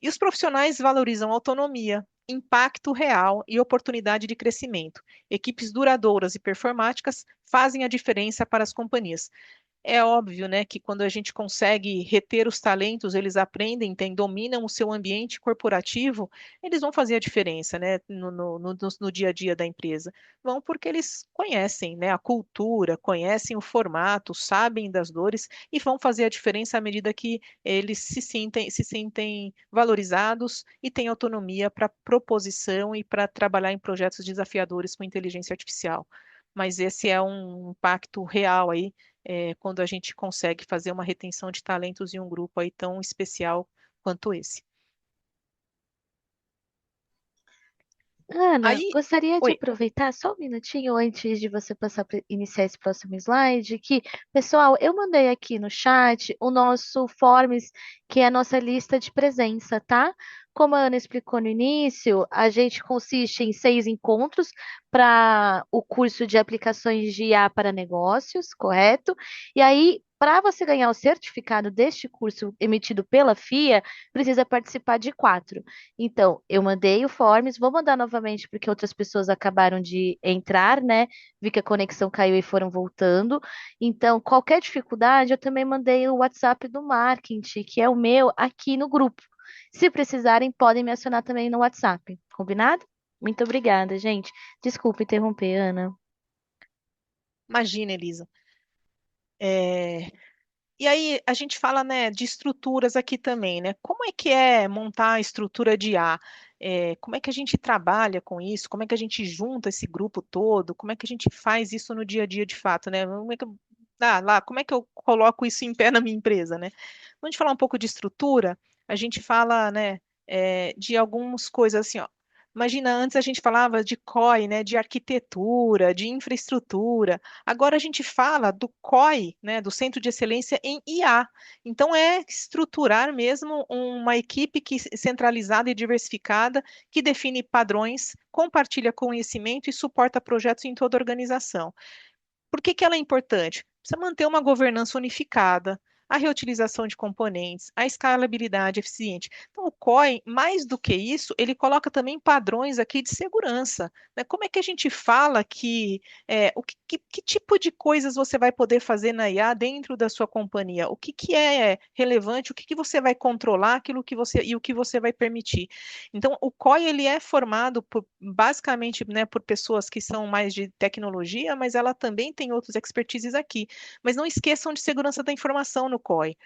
e os profissionais valorizam autonomia, impacto real e oportunidade de crescimento. Equipes duradouras e performáticas fazem a diferença para as companhias. É óbvio, né, que quando a gente consegue reter os talentos, eles aprendem, dominam o seu ambiente corporativo, eles vão fazer a diferença, né, no dia a dia da empresa. Vão porque eles conhecem, né, a cultura, conhecem o formato, sabem das dores e vão fazer a diferença à medida que eles se sentem valorizados e têm autonomia para proposição e para trabalhar em projetos desafiadores com inteligência artificial. Mas esse é um impacto real aí quando a gente consegue fazer uma retenção de talentos em um grupo aí tão especial quanto esse. Ana, Aí, gostaria de oi, aproveitar só um minutinho antes de você passar para iniciar esse próximo slide, que, pessoal, eu mandei aqui no chat o nosso Forms, que é a nossa lista de presença, tá? Como a Ana explicou no início, a gente consiste em 6 encontros para o curso de aplicações de IA para negócios, correto? E aí, para você ganhar o certificado deste curso emitido pela FIA, precisa participar de 4. Então, eu mandei o Forms, vou mandar novamente porque outras pessoas acabaram de entrar, né? Vi que a conexão caiu e foram voltando. Então, qualquer dificuldade, eu também mandei o WhatsApp do marketing, que é o meu, aqui no grupo. Se precisarem, podem me acionar também no WhatsApp. Combinado? Muito obrigada, gente. Desculpa interromper, Ana. imagina, Elisa. É, E aí a gente fala, né, de estruturas aqui também, né? Como é que é montar a estrutura de IA? Como é que a gente trabalha com isso? Como é que a gente junta esse grupo todo? Como é que a gente faz isso no dia a dia de fato, né? Como é que eu coloco isso em pé na minha empresa, né? Quando a gente falar um pouco de estrutura, a gente fala, né, de algumas coisas assim, ó. Imagina, antes a gente falava de COI, né, de arquitetura, de infraestrutura. Agora a gente fala do COI, né, do Centro de Excelência em IA. Então é estruturar mesmo uma equipe centralizada e diversificada que define padrões, compartilha conhecimento e suporta projetos em toda a organização. Por que que ela é importante? Precisa manter uma governança unificada, a reutilização de componentes, a escalabilidade eficiente. Então, o COI, mais do que isso, ele coloca também padrões aqui de segurança, né? Como é que a gente fala que tipo de coisas você vai poder fazer na IA dentro da sua companhia? O que que é relevante? O que que você vai controlar? Aquilo que você e o que você vai permitir? Então, o COI ele é formado basicamente, né, por pessoas que são mais de tecnologia, mas ela também tem outros expertises aqui. Mas não esqueçam de segurança da informação no COI.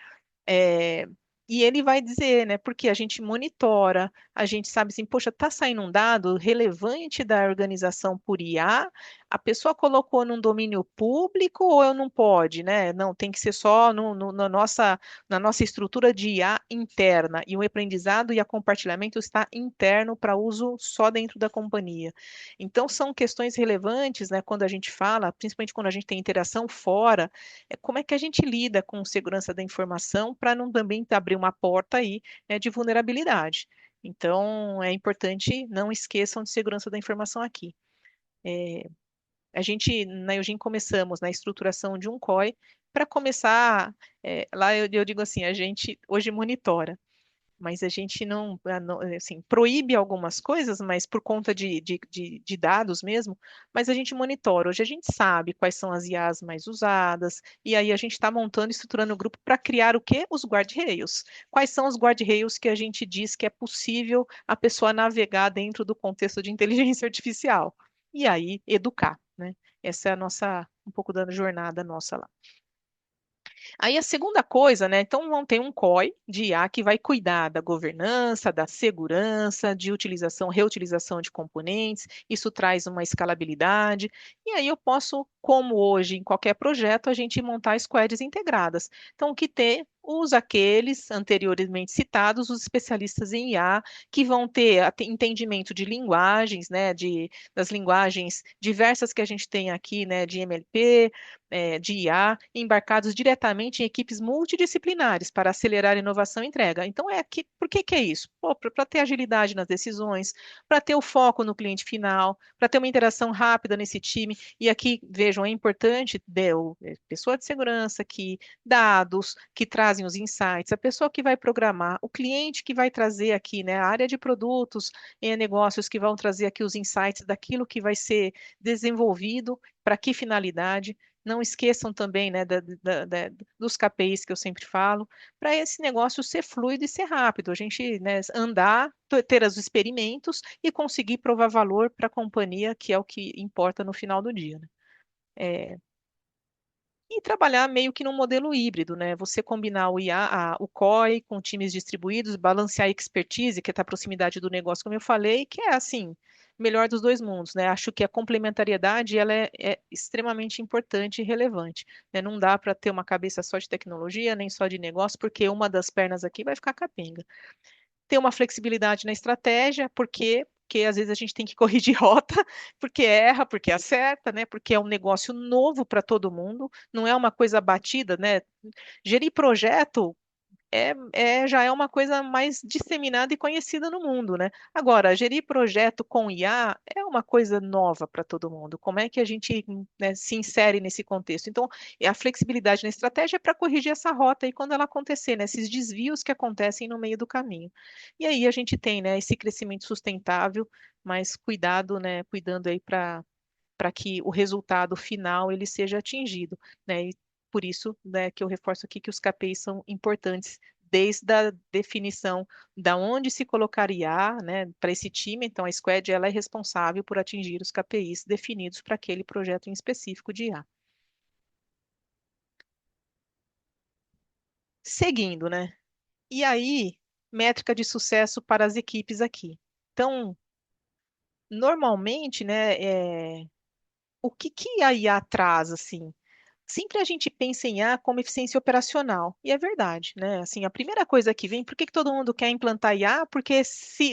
É, e ele vai dizer, né, porque a gente monitora, a gente sabe assim, poxa, tá saindo um dado relevante da organização por IA, a pessoa colocou num domínio público ou eu não pode, né? Não, tem que ser só na nossa estrutura de IA interna, e o aprendizado e o compartilhamento está interno para uso só dentro da companhia. Então, são questões relevantes, né, quando a gente fala, principalmente quando a gente tem interação fora, como é que a gente lida com segurança da informação para não também abrir uma porta aí, né, de vulnerabilidade. Então, é importante, não esqueçam de segurança da informação aqui. É, a gente, na Eugene, começamos na estruturação de um COI para começar, lá eu digo assim, a gente hoje monitora, mas a gente assim, proíbe algumas coisas, mas por conta de dados mesmo, mas a gente monitora. Hoje a gente sabe quais são as IAs mais usadas, e aí a gente está montando e estruturando o grupo para criar o quê? Os guardrails. Quais são os guardrails que a gente diz que é possível a pessoa navegar dentro do contexto de inteligência artificial? E aí, educar, né? Essa é a nossa, um pouco da jornada nossa lá. Aí a segunda coisa, né? Então vão ter um COI de IA que vai cuidar da governança, da segurança, de utilização, reutilização de componentes. Isso traz uma escalabilidade. E aí eu posso, como hoje em qualquer projeto, a gente montar squads integradas. Então, o que ter os aqueles anteriormente citados, os especialistas em IA, que vão ter entendimento de linguagens, né, das linguagens diversas que a gente tem aqui, né, de MLP, de IA, embarcados diretamente em equipes multidisciplinares para acelerar inovação e entrega. Então, por que que é isso? Para ter agilidade nas decisões, para ter o foco no cliente final, para ter uma interação rápida nesse time. E aqui, vejam, é importante pessoa de segurança, dados, que traz trazem os insights, a pessoa que vai programar, o cliente que vai trazer aqui, né, a área de produtos e negócios que vão trazer aqui os insights daquilo que vai ser desenvolvido, para que finalidade. Não esqueçam também, né, dos KPIs que eu sempre falo, para esse negócio ser fluido e ser rápido. A gente, né, andar, ter os experimentos e conseguir provar valor para a companhia, que é o que importa no final do dia, né? É, e trabalhar meio que num modelo híbrido, né? Você combinar o IA, o COI com times distribuídos, balancear a expertise, que está a proximidade do negócio, como eu falei, que é assim, melhor dos dois mundos, né? Acho que a complementariedade ela é extremamente importante e relevante, né? Não dá para ter uma cabeça só de tecnologia, nem só de negócio, porque uma das pernas aqui vai ficar capenga. Ter uma flexibilidade na estratégia, porque às vezes a gente tem que corrigir rota, porque erra, porque acerta, né? Porque é um negócio novo para todo mundo, não é uma coisa batida, né? Gerir projeto já é uma coisa mais disseminada e conhecida no mundo, né? Agora, gerir projeto com IA é uma coisa nova para todo mundo. Como é que a gente, né, se insere nesse contexto? Então, a flexibilidade na estratégia é para corrigir essa rota aí quando ela acontecer, né? Esses desvios que acontecem no meio do caminho. E aí a gente tem, né, esse crescimento sustentável, mas cuidado, né? Cuidando aí para que o resultado final ele seja atingido, né? E por isso, né, que eu reforço aqui que os KPIs são importantes desde a definição da onde se colocaria, né, para esse time. Então, a Squad ela é responsável por atingir os KPIs definidos para aquele projeto em específico de IA. Seguindo, né? E aí, métrica de sucesso para as equipes aqui. Então, normalmente, né, o que que a IA traz, assim? Sempre a gente pensa em IA como eficiência operacional, e é verdade, né? Assim, a primeira coisa que vem, por que que todo mundo quer implantar IA? Porque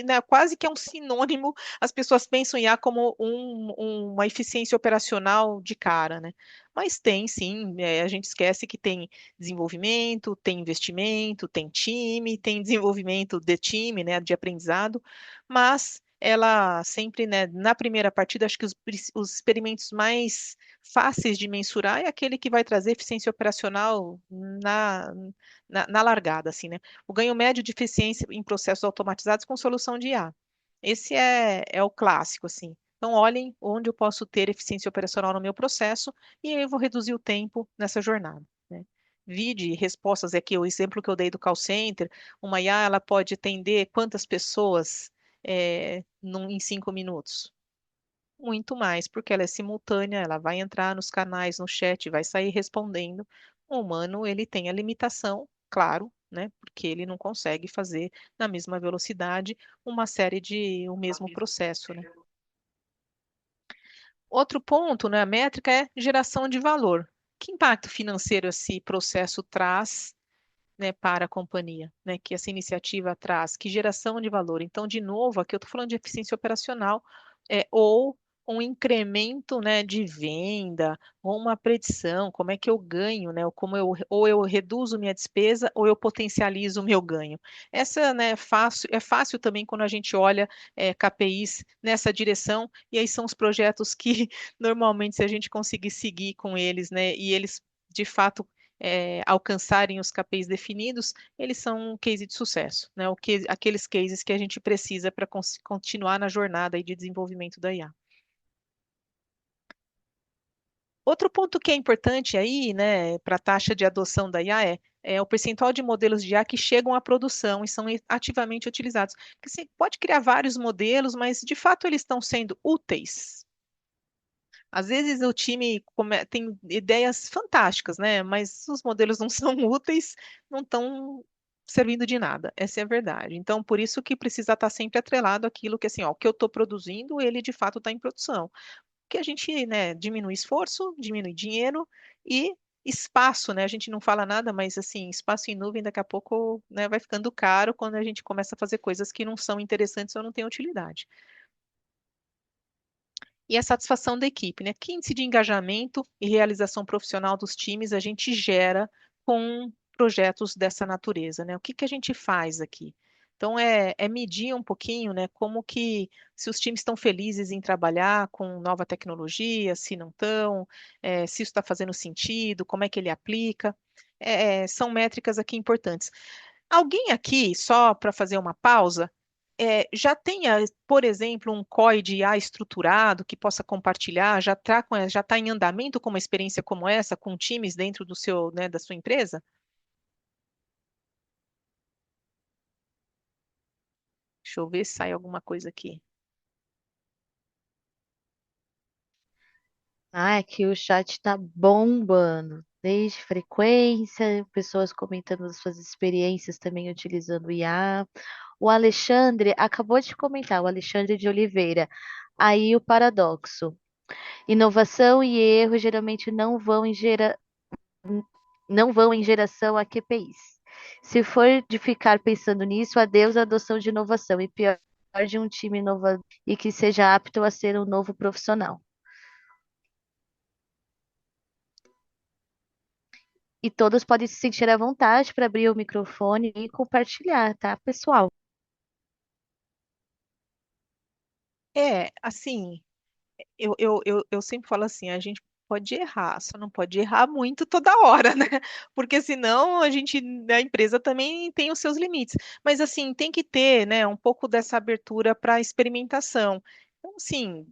né, quase que é um sinônimo, as pessoas pensam em IA como uma eficiência operacional de cara, né? Mas tem sim, a gente esquece que tem desenvolvimento, tem investimento, tem time, tem desenvolvimento de time, né, de aprendizado, mas ela sempre, né, na primeira partida, acho que os experimentos mais fáceis de mensurar é aquele que vai trazer eficiência operacional na largada, assim, né? O ganho médio de eficiência em processos automatizados com solução de IA. Esse é o clássico, assim. Então, olhem onde eu posso ter eficiência operacional no meu processo e aí eu vou reduzir o tempo nessa jornada, né? Vide respostas aqui, o exemplo que eu dei do call center, uma IA, ela pode atender quantas pessoas em 5 minutos? Muito mais, porque ela é simultânea, ela vai entrar nos canais, no chat, vai sair respondendo. O humano, ele tem a limitação, claro, né? Porque ele não consegue fazer na mesma velocidade o mesmo processo, né? Outro ponto, né, a métrica é geração de valor. Que impacto financeiro esse processo traz, né, para a companhia, né, que essa iniciativa traz, que geração de valor. Então, de novo, aqui eu estou falando de eficiência operacional, ou um incremento, né, de venda, ou uma predição, como é que eu ganho, né, ou eu reduzo minha despesa, ou eu potencializo o meu ganho. Essa, né, é fácil também quando a gente olha KPIs nessa direção, e aí são os projetos que normalmente se a gente conseguir seguir com eles, né, e eles de fato alcançarem os KPIs definidos, eles são um case de sucesso, né? Aqueles cases que a gente precisa para continuar na jornada aí de desenvolvimento da IA. Outro ponto que é importante aí, né, para a taxa de adoção da IA é o percentual de modelos de IA que chegam à produção e são ativamente utilizados. Porque você pode criar vários modelos, mas de fato eles estão sendo úteis. Às vezes o time tem ideias fantásticas, né? Mas os modelos não são úteis, não estão servindo de nada. Essa é a verdade. Então, por isso que precisa estar sempre atrelado àquilo que, assim, ó, o que eu estou produzindo, ele de fato está em produção. Porque a gente, né, diminui esforço, diminui dinheiro e espaço, né? A gente não fala nada, mas assim, espaço em nuvem daqui a pouco, né, vai ficando caro quando a gente começa a fazer coisas que não são interessantes ou não têm utilidade. E a satisfação da equipe, né? Que índice de engajamento e realização profissional dos times a gente gera com projetos dessa natureza, né? O que que a gente faz aqui? Então, é medir um pouquinho, né? Como que, se os times estão felizes em trabalhar com nova tecnologia, se não estão, se isso está fazendo sentido, como é que ele aplica. são métricas aqui importantes. Alguém aqui, só para fazer uma pausa, já tenha, por exemplo, um COI de IA estruturado que possa compartilhar, já está em andamento com uma experiência como essa, com times dentro do seu, né, da sua empresa? Deixa eu ver se sai alguma coisa aqui. Ah, aqui o chat tá bombando. Desde frequência, pessoas comentando as suas experiências também utilizando o IA. O Alexandre acabou de comentar, o Alexandre de Oliveira. Aí o paradoxo. Inovação e erro geralmente não vão em geração a QPIs. Se for de ficar pensando nisso, adeus à adoção de inovação e pior de um time inovador e que seja apto a ser um novo profissional. E todos podem se sentir à vontade para abrir o microfone e compartilhar, tá, pessoal? Assim, eu sempre falo assim, a gente pode errar, só não pode errar muito toda hora, né? Porque senão a empresa também tem os seus limites. Mas assim, tem que ter, né, um pouco dessa abertura para experimentação. Então, assim,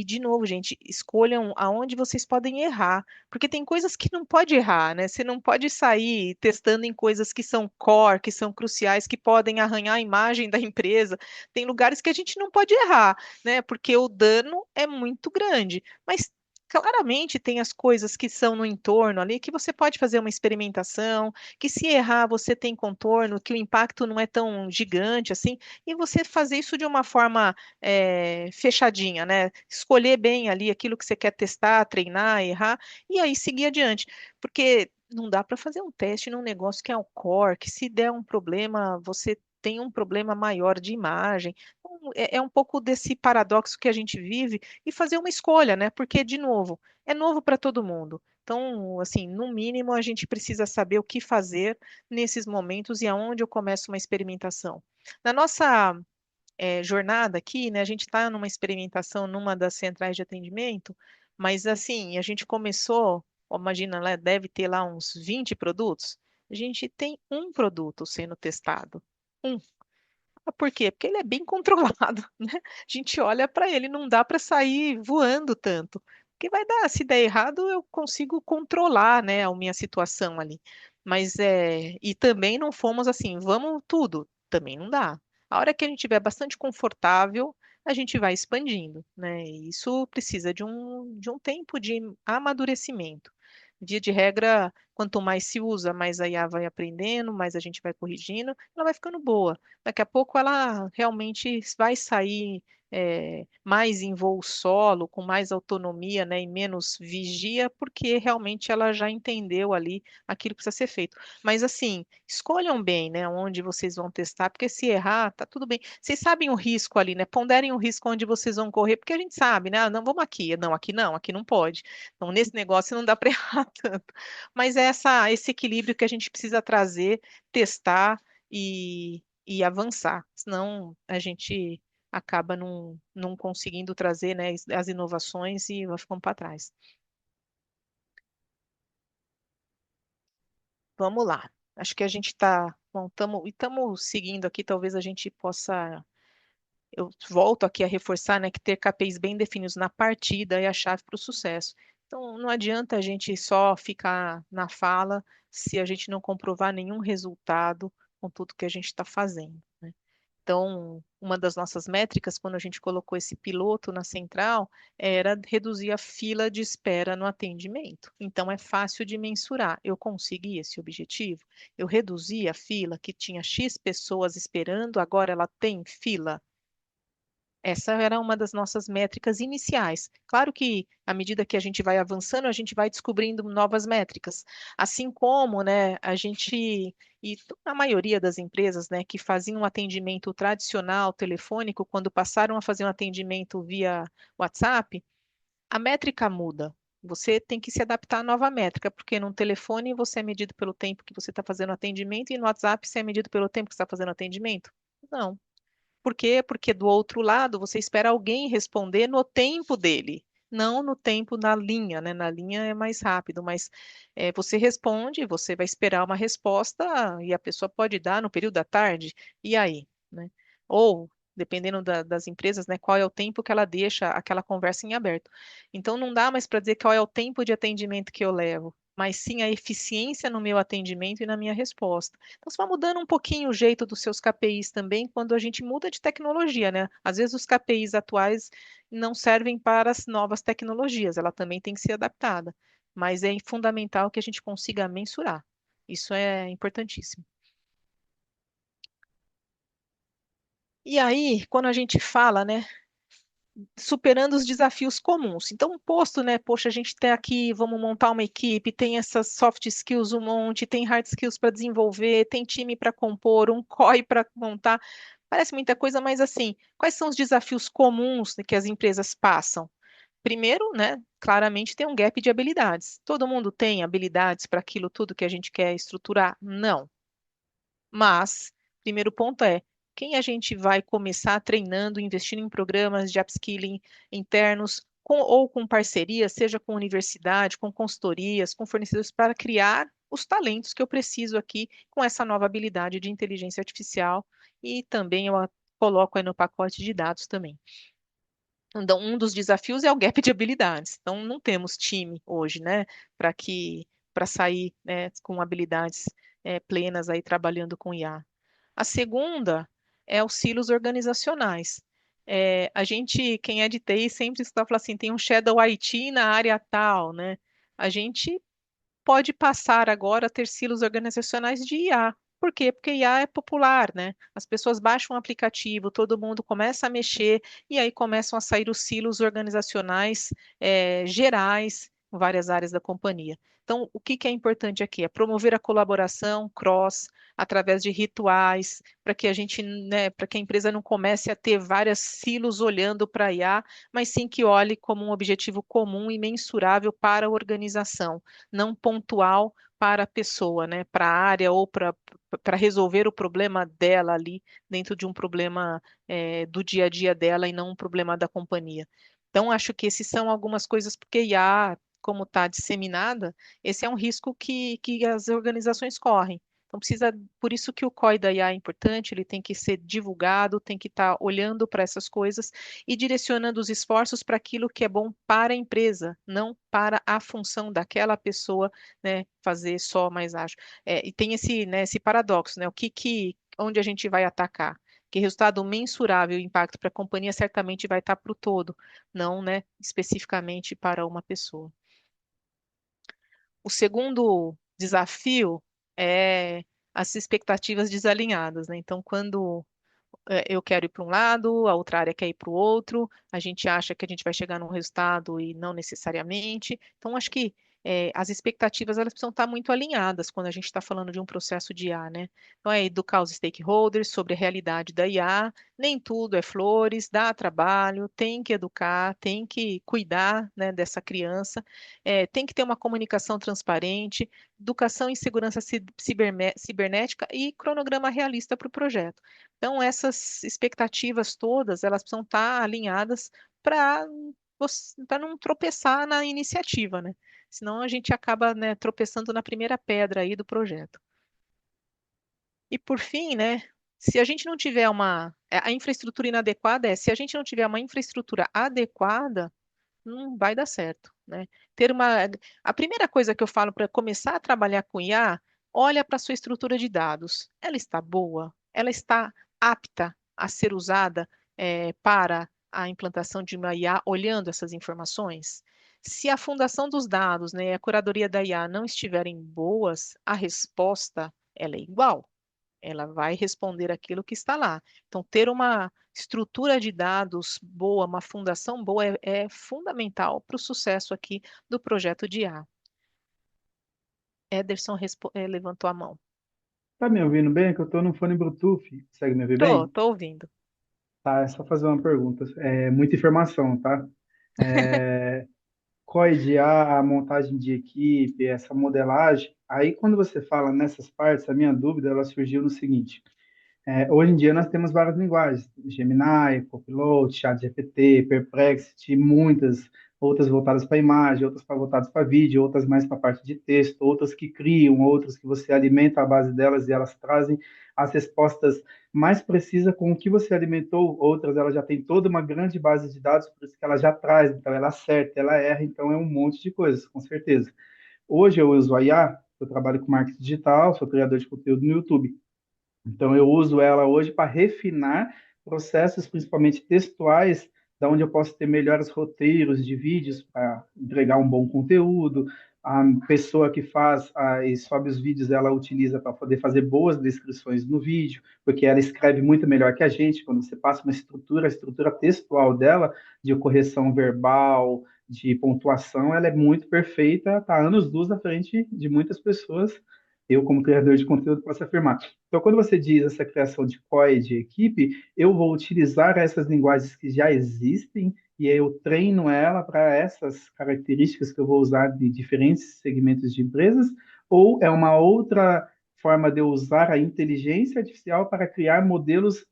de novo, gente, escolham aonde vocês podem errar, porque tem coisas que não pode errar, né? Você não pode sair testando em coisas que são core, que são cruciais, que podem arranhar a imagem da empresa. Tem lugares que a gente não pode errar, né? Porque o dano é muito grande. Mas claramente tem as coisas que são no entorno ali que você pode fazer uma experimentação, que se errar você tem contorno, que o impacto não é tão gigante assim, e você fazer isso de uma forma fechadinha, né? Escolher bem ali aquilo que você quer testar, treinar, errar, e aí seguir adiante. Porque não dá para fazer um teste num negócio que é o core, que se der um problema, você tem um problema maior de imagem. Então, é um pouco desse paradoxo que a gente vive e fazer uma escolha, né? Porque, de novo, é novo para todo mundo. Então, assim, no mínimo, a gente precisa saber o que fazer nesses momentos e aonde eu começo uma experimentação. Na nossa jornada aqui, né, a gente está numa experimentação numa das centrais de atendimento, mas assim, a gente começou, ó, imagina, né, deve ter lá uns 20 produtos. A gente tem um produto sendo testado. Um. Por quê? Porque ele é bem controlado, né? A gente olha para ele, não dá para sair voando tanto. Porque vai dar, se der errado, eu consigo controlar, né, a minha situação ali. Mas e também não fomos assim, vamos tudo, também não dá. A hora que a gente estiver bastante confortável, a gente vai expandindo, né? E isso precisa de um tempo de amadurecimento. Via de regra, quanto mais se usa, mais a IA vai aprendendo, mais a gente vai corrigindo, ela vai ficando boa. Daqui a pouco ela realmente vai sair mais em voo solo, com mais autonomia, né, e menos vigia, porque realmente ela já entendeu ali aquilo que precisa ser feito. Mas assim, escolham bem, né, onde vocês vão testar, porque se errar, tá tudo bem. Vocês sabem o risco ali, né? Ponderem o risco onde vocês vão correr, porque a gente sabe, né? Ah, não, vamos aqui. Não, aqui não pode. Então, nesse negócio não dá para errar tanto. Mas é esse equilíbrio que a gente precisa trazer, testar e avançar. Senão a gente acaba não conseguindo trazer, né, as inovações e vai ficando para trás. Vamos lá. Acho que a gente está, bom, estamos seguindo aqui, talvez a gente possa. Eu volto aqui a reforçar, né, que ter KPIs bem definidos na partida é a chave para o sucesso. Então, não adianta a gente só ficar na fala se a gente não comprovar nenhum resultado com tudo que a gente está fazendo, né? Então, uma das nossas métricas, quando a gente colocou esse piloto na central, era reduzir a fila de espera no atendimento. Então, é fácil de mensurar. Eu consegui esse objetivo? Eu reduzi a fila que tinha X pessoas esperando, agora ela tem fila. Essa era uma das nossas métricas iniciais. Claro que, à medida que a gente vai avançando, a gente vai descobrindo novas métricas. Assim como, né, e a maioria das empresas, né, que faziam um atendimento tradicional, telefônico, quando passaram a fazer um atendimento via WhatsApp, a métrica muda. Você tem que se adaptar à nova métrica, porque no telefone você é medido pelo tempo que você está fazendo atendimento e no WhatsApp você é medido pelo tempo que você está fazendo atendimento? Não. Por quê? Porque do outro lado você espera alguém responder no tempo dele. não no tempo na linha, né? Na linha é mais rápido, mas você responde, você vai esperar uma resposta e a pessoa pode dar no período da tarde, e aí, né? Ou, dependendo das empresas, né, qual é o tempo que ela deixa aquela conversa em aberto. Então, não dá mais para dizer qual é o tempo de atendimento que eu levo, mas sim a eficiência no meu atendimento e na minha resposta. Então, você vai mudando um pouquinho o jeito dos seus KPIs também quando a gente muda de tecnologia, né? Às vezes os KPIs atuais não servem para as novas tecnologias, ela também tem que ser adaptada, mas é fundamental que a gente consiga mensurar. Isso é importantíssimo. E aí, quando a gente fala, né, superando os desafios comuns. Então, posto, né, poxa, a gente tem aqui, vamos montar uma equipe, tem essas soft skills um monte, tem hard skills para desenvolver, tem time para compor, um COI para montar. Parece muita coisa, mas assim, quais são os desafios comuns que as empresas passam? Primeiro, né, claramente tem um gap de habilidades. Todo mundo tem habilidades para aquilo tudo que a gente quer estruturar? Não. Mas, primeiro ponto é, quem a gente vai começar treinando, investindo em programas de upskilling internos, ou com parcerias, seja com universidade, com consultorias, com fornecedores, para criar os talentos que eu preciso aqui com essa nova habilidade de inteligência artificial e também eu coloco aí no pacote de dados também. Então, um dos desafios é o gap de habilidades. Então, não temos time hoje, né, para sair, né, com habilidades plenas aí trabalhando com IA. A segunda é os silos organizacionais. A gente, quem é de TI, sempre está falando assim, tem um Shadow IT na área tal, né? A gente pode passar agora a ter silos organizacionais de IA. Por quê? Porque IA é popular, né? As pessoas baixam um aplicativo, todo mundo começa a mexer, e aí começam a sair os silos organizacionais gerais em várias áreas da companhia. Então, o que que é importante aqui? É promover a colaboração cross através de rituais, para que a gente, né, para que a empresa não comece a ter vários silos olhando para a IA, mas sim que olhe como um objetivo comum e mensurável para a organização, não pontual para a pessoa, né, para a área ou para resolver o problema dela ali dentro de um problema do dia a dia dela e não um problema da companhia. Então, acho que esses são algumas coisas, porque IA, como está disseminada, esse é um risco que as organizações correm. Então, precisa, por isso que o COI da IA é importante, ele tem que ser divulgado, tem que estar olhando para essas coisas e direcionando os esforços para aquilo que é bom para a empresa, não para a função daquela pessoa, né, fazer só mais ágil. E tem esse, né, esse paradoxo, né, onde a gente vai atacar? Que resultado mensurável e impacto para a companhia certamente vai estar para o todo, não, né, especificamente para uma pessoa. O segundo desafio é as expectativas desalinhadas, né? Então, quando eu quero ir para um lado, a outra área quer ir para o outro, a gente acha que a gente vai chegar num resultado e não necessariamente. Então, acho que as expectativas elas precisam estar muito alinhadas quando a gente está falando de um processo de IA, né? Então, é educar os stakeholders sobre a realidade da IA, nem tudo é flores, dá trabalho, tem que educar, tem que cuidar, né, dessa criança, tem que ter uma comunicação transparente, educação em segurança cibernética e cronograma realista para o projeto. Então, essas expectativas todas, elas precisam estar alinhadas para para não tropeçar na iniciativa, né? Senão a gente acaba, né, tropeçando na primeira pedra aí do projeto. E por fim, né, se a gente não tiver a infraestrutura inadequada se a gente não tiver uma infraestrutura adequada, não vai dar certo, né? Ter uma, a primeira coisa que eu falo para começar a trabalhar com IA, olha para a sua estrutura de dados. Ela está boa? Ela está apta a ser usada para a implantação de uma IA olhando essas informações? Se a fundação dos dados, né, a curadoria da IA não estiverem boas, a resposta ela é igual, ela vai responder aquilo que está lá. Então, ter uma estrutura de dados boa, uma fundação boa é fundamental para o sucesso aqui do projeto de IA. Ederson levantou a mão. Tá me ouvindo bem? Que eu tô no fone Bluetooth. Consegue me ouvir bem? Tô ouvindo. Tá, é só fazer uma pergunta. É muita informação, tá? É, COI de A, a montagem de equipe, essa modelagem. Aí, quando você fala nessas partes, a minha dúvida ela surgiu no seguinte: hoje em dia nós temos várias linguagens, Gemini, Copilot, ChatGPT, Perplexity, muitas outras voltadas para imagem, outras voltadas para vídeo, outras mais para a parte de texto, outras que criam, outras que você alimenta a base delas e elas trazem as respostas mais precisas com o que você alimentou, outras ela já tem toda uma grande base de dados, por isso que ela já traz, então ela acerta, ela erra, então é um monte de coisas, com certeza. Hoje eu uso a IA, eu trabalho com marketing digital, sou criador de conteúdo no YouTube. Então, eu uso ela hoje para refinar processos, principalmente textuais, da onde eu posso ter melhores roteiros de vídeos para entregar um bom conteúdo. A pessoa que faz e sobe os vídeos, ela utiliza para poder fazer boas descrições no vídeo, porque ela escreve muito melhor que a gente. Quando você passa uma estrutura, a estrutura textual dela, de correção verbal, de pontuação, ela é muito perfeita, está anos-luz à frente de muitas pessoas. Eu, como criador de conteúdo, posso afirmar. Então, quando você diz essa criação de COE de equipe, eu vou utilizar essas linguagens que já existem e eu treino ela para essas características que eu vou usar de diferentes segmentos de empresas, ou é uma outra forma de eu usar a inteligência artificial para criar modelos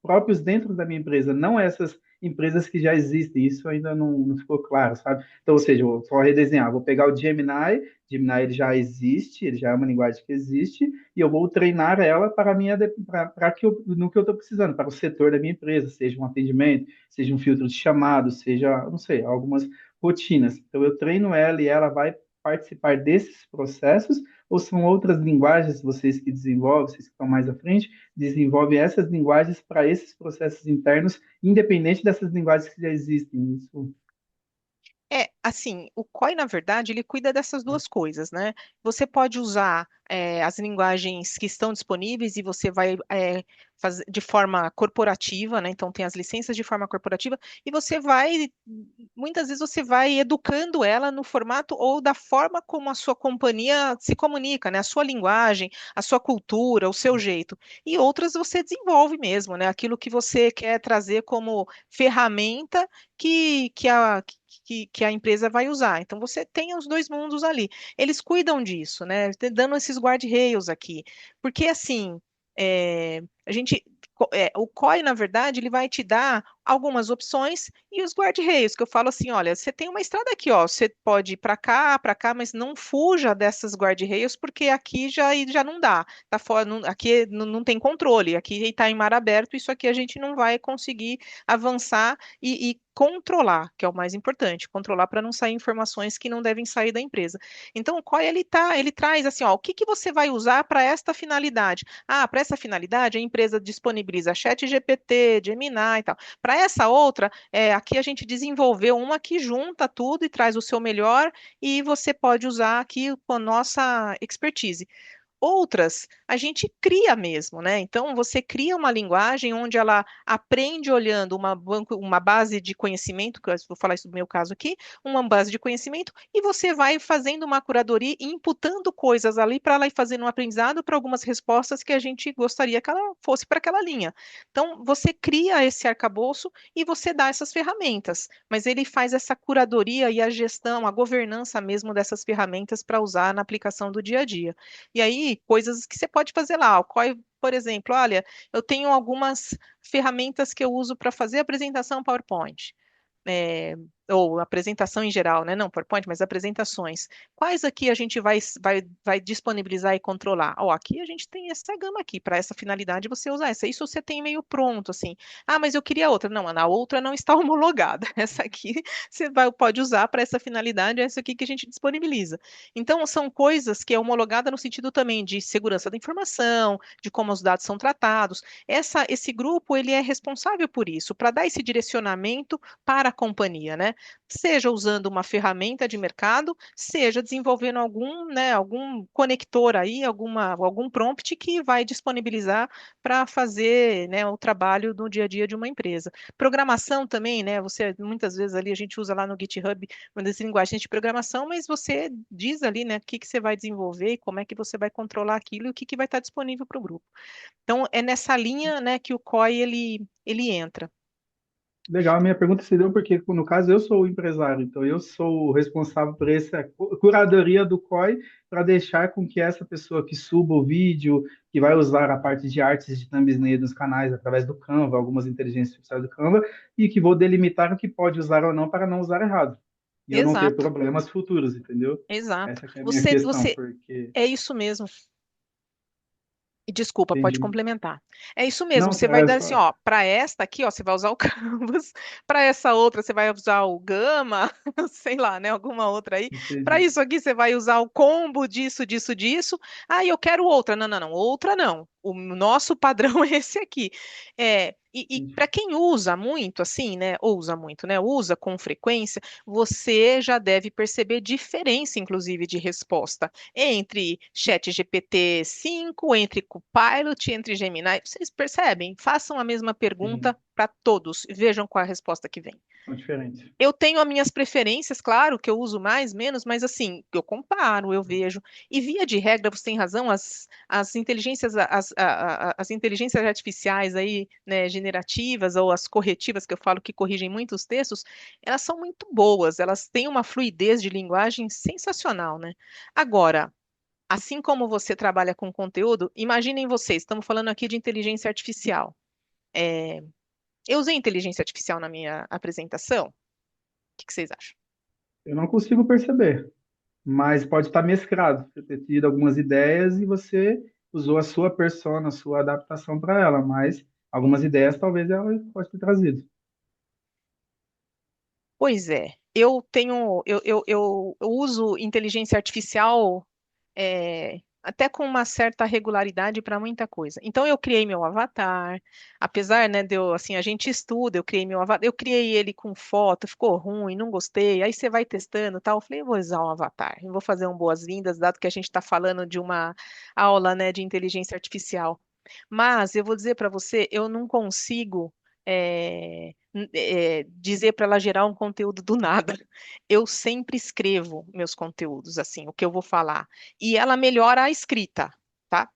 próprios dentro da minha empresa, não essas empresas que já existem. Isso ainda não ficou claro, sabe? Então, ou seja, eu vou só redesenhar, vou pegar o Gemini ele já existe, ele já é uma linguagem que existe, e eu vou treinar ela para no que eu estou precisando, para o setor da minha empresa, seja um atendimento, seja um filtro de chamado, seja, não sei, algumas rotinas. Então eu treino ela e ela vai participar desses processos, ou são outras linguagens vocês que desenvolvem, vocês que estão mais à frente, desenvolvem essas linguagens para esses processos internos, independente dessas linguagens que já existem. Isso. Assim, o COI, na verdade, ele cuida dessas duas coisas, né? Você pode usar as linguagens que estão disponíveis e você vai fazer de forma corporativa, né? Então, tem as licenças de forma corporativa e você vai, muitas vezes, você vai educando ela no formato ou da forma como a sua companhia se comunica, né? A sua linguagem, a sua cultura, o seu jeito. E outras você desenvolve mesmo, né? Aquilo que você quer trazer como ferramenta que a empresa vai usar. Então, você tem os dois mundos ali. Eles cuidam disso, né? Dando esses guardrails aqui. Porque, assim, a gente. O COI, na verdade, ele vai te dar algumas opções e os guardrails, que eu falo assim, olha, você tem uma estrada aqui, ó, você pode ir para cá, mas não fuja dessas guardrails, porque aqui já não dá, tá fora, aqui não tem controle, aqui está em mar aberto, isso aqui a gente não vai conseguir avançar e controlar, que é o mais importante, controlar para não sair informações que não devem sair da empresa. Então, o COI ele traz assim, ó, o que que você vai usar para esta finalidade? Ah, para essa finalidade a empresa disponibiliza ChatGPT, Gemini e tal. Para essa outra, aqui a gente desenvolveu uma que junta tudo e traz o seu melhor e você pode usar aqui com a nossa expertise. Outras, a gente cria mesmo, né? Então, você cria uma linguagem onde ela aprende olhando uma base de conhecimento, que eu vou falar isso do meu caso aqui, uma base de conhecimento, e você vai fazendo uma curadoria e imputando coisas ali para ela ir fazendo um aprendizado para algumas respostas que a gente gostaria que ela fosse para aquela linha. Então, você cria esse arcabouço e você dá essas ferramentas, mas ele faz essa curadoria e a gestão, a governança mesmo dessas ferramentas para usar na aplicação do dia a dia. E aí, coisas que você pode fazer lá. Por exemplo, olha, eu tenho algumas ferramentas que eu uso para fazer apresentação PowerPoint é, ou apresentação em geral, né? Não PowerPoint, mas apresentações. Quais aqui a gente vai disponibilizar e controlar? Ó, aqui a gente tem essa gama aqui, para essa finalidade você usa essa. Isso você tem meio pronto, assim. Ah, mas eu queria outra. Não, na outra não está homologada. Essa aqui pode usar para essa finalidade, essa aqui que a gente disponibiliza. Então, são coisas que é homologada no sentido também de segurança da informação, de como os dados são tratados. Esse grupo, ele é responsável por isso, para dar esse direcionamento para a companhia, né? Seja usando uma ferramenta de mercado, seja desenvolvendo algum conector aí, algum prompt que vai disponibilizar para fazer, né, o trabalho no dia a dia de uma empresa. Programação também, né? Muitas vezes ali a gente usa lá no GitHub uma das linguagens de programação, mas você diz ali, né, o que que você vai desenvolver e como é que você vai controlar aquilo e o que que vai estar disponível para o grupo. Então, é nessa linha, né, que o COI ele entra. Legal, a minha pergunta se deu porque, no caso, eu sou o empresário, então eu sou o responsável por essa curadoria do COI para deixar com que essa pessoa que suba o vídeo, que vai usar a parte de artes de thumbnail nos canais através do Canva, algumas inteligências artificiais do Canva, e que vou delimitar o que pode usar ou não para não usar errado. E eu não ter Exato, problemas futuros, entendeu? exato. Essa que é a minha questão, Você porque é isso mesmo. E desculpa, pode entendi. complementar. É isso mesmo, Não, você vai é dar assim, só. ó, para esta aqui, ó, você vai usar o Canvas, para essa outra você vai usar o Gama, sei lá, né, alguma outra aí. Para Entendi. isso aqui você vai usar o combo disso, disso, disso. Ah, eu quero outra. Não, não, não, outra não. O nosso padrão é esse aqui. E Entendi. para quem usa muito, assim, né, ou usa muito, né, usa com frequência, você já deve perceber diferença, inclusive, de resposta entre ChatGPT 5, entre Copilot, entre Gemini. Vocês percebem? Façam a mesma pergunta Sim, para todos e vejam qual é a resposta que vem. são diferentes. Eu tenho as minhas preferências, claro, que eu uso mais, menos, mas assim, eu comparo, eu vejo. E via de regra, você tem razão, as inteligências, as inteligências artificiais aí, né, generativas, ou as corretivas, que eu falo que corrigem muitos textos, elas são muito boas, elas têm uma fluidez de linguagem sensacional, né? Agora, assim como você trabalha com conteúdo, imaginem vocês, estamos falando aqui de inteligência artificial. É, eu usei inteligência artificial na minha apresentação. O que que vocês acham? Eu não consigo perceber. Mas pode estar mesclado. Você ter tido algumas ideias e você usou a sua persona, a sua adaptação para ela, mas algumas ideias talvez ela pode ter trazido. Pois é, eu uso inteligência artificial até com uma certa regularidade para muita coisa. Então eu criei meu avatar, apesar, né, de eu, assim, a gente estuda, eu criei meu avatar, eu criei ele com foto, ficou ruim, não gostei, aí você vai testando, e tal, eu falei, eu vou usar um avatar, eu vou fazer um boas-vindas, dado que a gente está falando de uma aula, né, de inteligência artificial. Mas eu vou dizer para você, eu não consigo dizer para ela gerar um conteúdo do nada. Eu sempre escrevo meus conteúdos, assim, o que eu vou falar. E ela melhora a escrita, tá?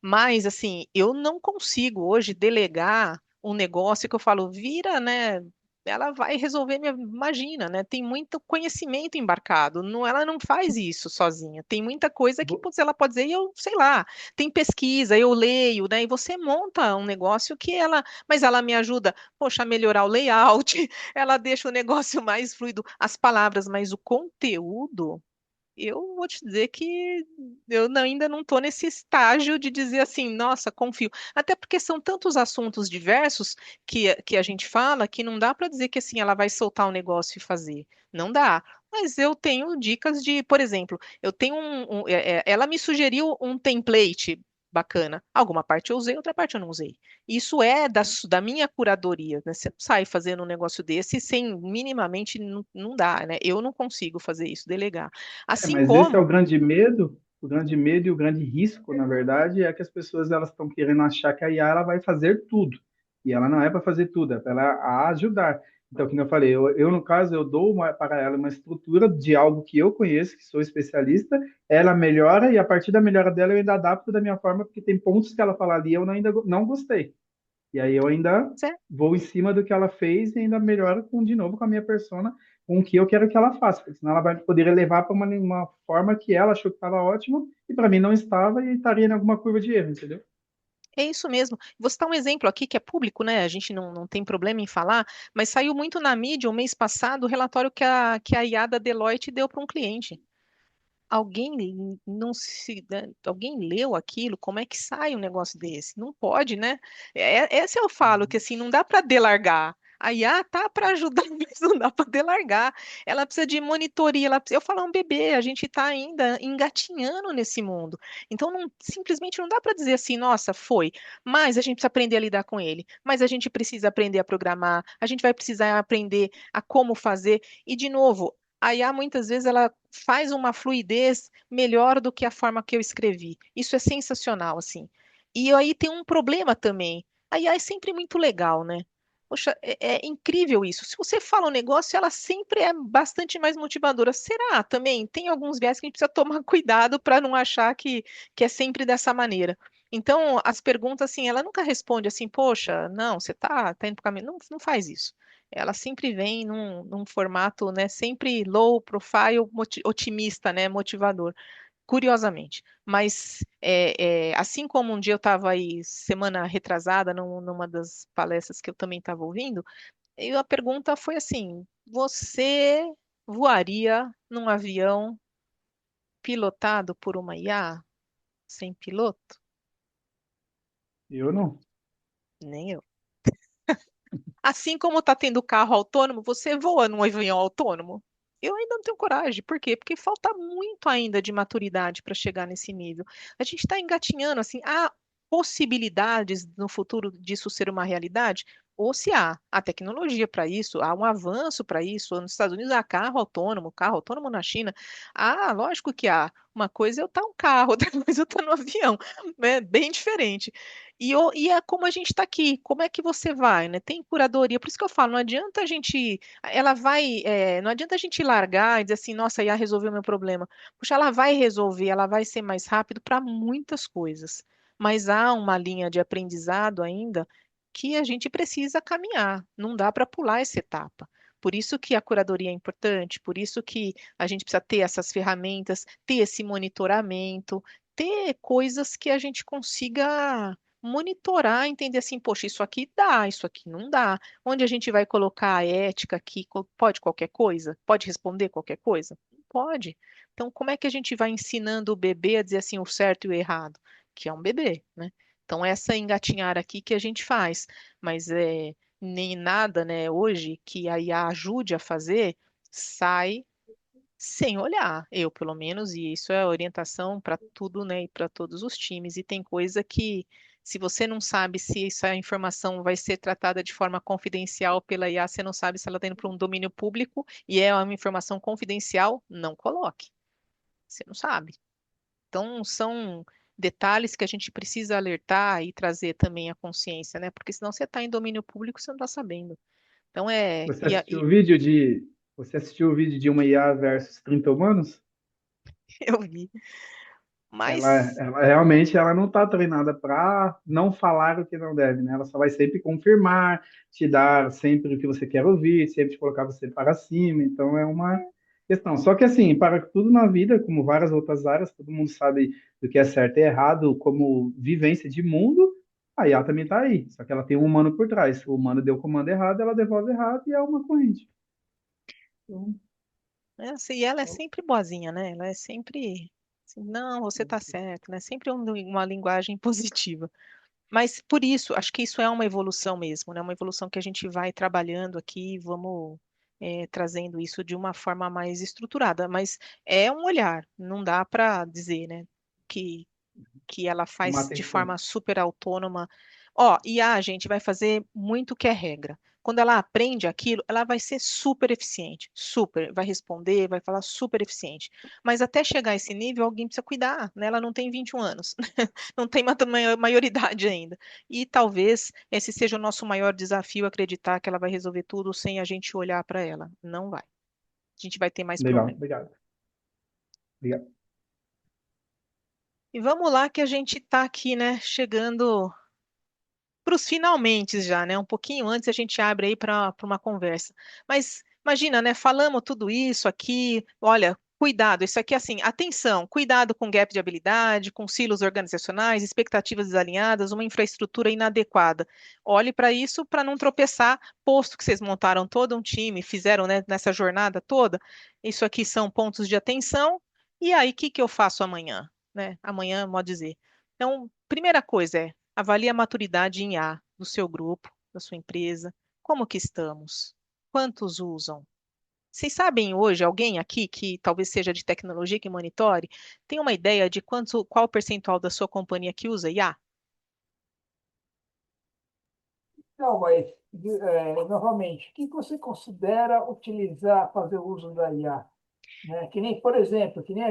Mas, assim, eu não consigo hoje delegar um negócio que eu falo, vira, né? Ela vai resolver, imagina, né? Tem muito conhecimento embarcado. Não, ela não faz isso sozinha. Tem muita coisa que, Vo- putz, ela pode dizer, e eu sei lá, tem pesquisa, eu leio, né? E você monta um negócio que ela, mas ela me ajuda, poxa, a melhorar o layout, ela deixa o negócio mais fluido, as palavras, mas o conteúdo. Eu vou te dizer que ainda não estou nesse estágio de dizer assim, nossa, confio. Até porque são tantos assuntos diversos que a gente fala que não dá para dizer que assim ela vai soltar um negócio e fazer. Não dá. Mas eu tenho dicas de, por exemplo, eu tenho ela me sugeriu um template bacana. Alguma parte eu usei, outra parte eu não usei. Isso é da minha curadoria, né? Você não sai fazendo um negócio desse sem minimamente, não, não dá, né? Eu não consigo fazer isso, delegar. Assim Mas esse é como, o grande medo e o grande risco, na verdade, é que as pessoas elas estão querendo achar que a IA ela vai fazer tudo. E ela não é para fazer tudo, é para ela ajudar. Então, como eu falei, no caso, eu dou para ela uma estrutura de algo que eu conheço, que sou especialista, ela melhora e a partir da melhora dela eu ainda adapto da minha forma, porque tem pontos que ela fala ali eu ainda não gostei. E aí eu ainda Zé, vou em cima do que ela fez e ainda melhoro de novo com a minha persona, com o que eu quero que ela faça, porque senão ela vai poder levar para uma forma que ela achou que estava ótimo e para mim não estava e estaria em alguma curva de erro, entendeu? é isso mesmo. Vou citar um exemplo aqui que é público, né? A gente não tem problema em falar, mas saiu muito na mídia o mês passado o relatório que a IA da Deloitte deu para um cliente. Não se, né, alguém leu aquilo? Como é que sai um negócio desse? Não pode, né? Essa eu falo que assim não dá para delargar. A IA tá para ajudar, mas não dá para delargar. Ela precisa de monitoria. Eu falo, é um bebê, a gente está ainda engatinhando nesse mundo. Então, simplesmente não dá para dizer assim, nossa, foi. Mas a gente precisa aprender a lidar com ele. Mas a gente precisa aprender a programar. A gente vai precisar aprender a como fazer. E, de novo, a IA muitas vezes ela faz uma fluidez melhor do que a forma que eu escrevi. Isso é sensacional, assim. E aí tem um problema também. A IA é sempre muito legal, né? Poxa, é incrível isso. Se você fala um negócio, ela sempre é bastante mais motivadora. Será também? Tem alguns viés que a gente precisa tomar cuidado para não achar que é sempre dessa maneira. Então, as perguntas, assim, ela nunca responde assim, poxa, não, você tá indo pro caminho. Não, não faz isso. Ela sempre vem num formato, né, sempre low profile, otimista, né, motivador, curiosamente. Mas, assim como um dia eu estava aí, semana retrasada, numa das palestras que eu também estava ouvindo, e a pergunta foi assim, você voaria num avião pilotado por uma IA, sem piloto? Eu não. Nem eu. Assim como está tendo carro autônomo, você voa num avião autônomo? Eu ainda não tenho coragem. Por quê? Porque falta muito ainda de maturidade para chegar nesse nível. A gente está engatinhando, assim, há possibilidades no futuro disso ser uma realidade? Ou se há tecnologia para isso, há um avanço para isso. Nos Estados Unidos há carro autônomo na China. Ah, lógico que há. Uma coisa é eu estar um carro, outra coisa é eu estar no avião. É bem diferente. E é como a gente está aqui, como é que você vai, né? Tem curadoria, por isso que eu falo, não adianta a gente, não adianta a gente largar e dizer assim, nossa, IA resolveu o meu problema. Puxa, ela vai resolver, ela vai ser mais rápido para muitas coisas, mas há uma linha de aprendizado ainda que a gente precisa caminhar, não dá para pular essa etapa. Por isso que a curadoria é importante, por isso que a gente precisa ter essas ferramentas, ter esse monitoramento, ter coisas que a gente consiga monitorar, entender assim, poxa, isso aqui dá, isso aqui não dá. Onde a gente vai colocar a ética aqui? Pode qualquer coisa? Pode responder qualquer coisa? Não pode. Então, como é que a gente vai ensinando o bebê a dizer assim o certo e o errado? Que é um bebê, né? Então, essa engatinhar aqui que a gente faz, mas nem nada, né, hoje que a IA ajude a fazer, sai sem olhar. Eu, pelo menos, e isso é orientação para tudo, né, e para todos os times. E tem coisa que, se você não sabe se essa informação vai ser tratada de forma confidencial pela IA, você não sabe se ela está indo para um domínio público e é uma informação confidencial, não coloque. Você não sabe. Então, são detalhes que a gente precisa alertar e trazer também à consciência, né? Porque senão você está em domínio público, você não está sabendo. Então, Você assistiu o vídeo de, você assistiu o vídeo de uma IA versus 30 humanos? eu vi. Ela, Mas ela realmente ela não está treinada para não falar o que não deve, né? Ela só vai sempre confirmar, te dar sempre o que você quer ouvir, sempre te colocar você para cima. Então é uma questão. Só que assim, para tudo na vida, como várias outras áreas, todo mundo sabe do que é certo e errado, como vivência de mundo, a IA também está aí. Só que ela tem um humano por trás. Se o humano deu o comando errado, ela devolve errado e é uma corrente. Então, Assim, e ela é sempre boazinha, né? Ela é sempre assim, não, você tá certo, né? Sempre uma linguagem positiva. Mas por isso, acho que isso é uma evolução mesmo, né? Uma evolução que a gente vai trabalhando aqui, vamos trazendo isso de uma forma mais estruturada. Mas é um olhar, não dá para dizer, né? Que que ela chamar faz de atenção. forma super autônoma. Ó, e a gente vai fazer muito o que é regra. Quando ela aprende aquilo, ela vai ser super eficiente, super, vai responder, vai falar super eficiente. Mas até chegar a esse nível, alguém precisa cuidar, né? Ela não tem 21 anos, não tem maioridade ainda. E talvez esse seja o nosso maior desafio, acreditar que ela vai resolver tudo sem a gente olhar para ela. Não vai. A gente vai ter mais Legal, problemas. obrigado. Obrigado. E vamos lá que a gente está aqui, né, chegando para os finalmente já, né? Um pouquinho antes a gente abre aí para uma conversa. Mas imagina, né? Falamos tudo isso aqui. Olha, cuidado. Isso aqui, assim, atenção. Cuidado com gap de habilidade, com silos organizacionais, expectativas desalinhadas, uma infraestrutura inadequada. Olhe para isso para não tropeçar, posto que vocês montaram todo um time, fizeram, né, nessa jornada toda. Isso aqui são pontos de atenção. E aí, o que que eu faço amanhã? Né? Amanhã, modo dizer. Então, primeira coisa é avalie a maturidade em A do seu grupo, da sua empresa. Como que estamos? Quantos usam? Vocês sabem hoje, alguém aqui que talvez seja de tecnologia que monitore, tem uma ideia de qual o percentual da sua companhia que usa IA? Não, mas, novamente, o que você considera utilizar, fazer uso da IA? Né? Que nem, por exemplo, que nem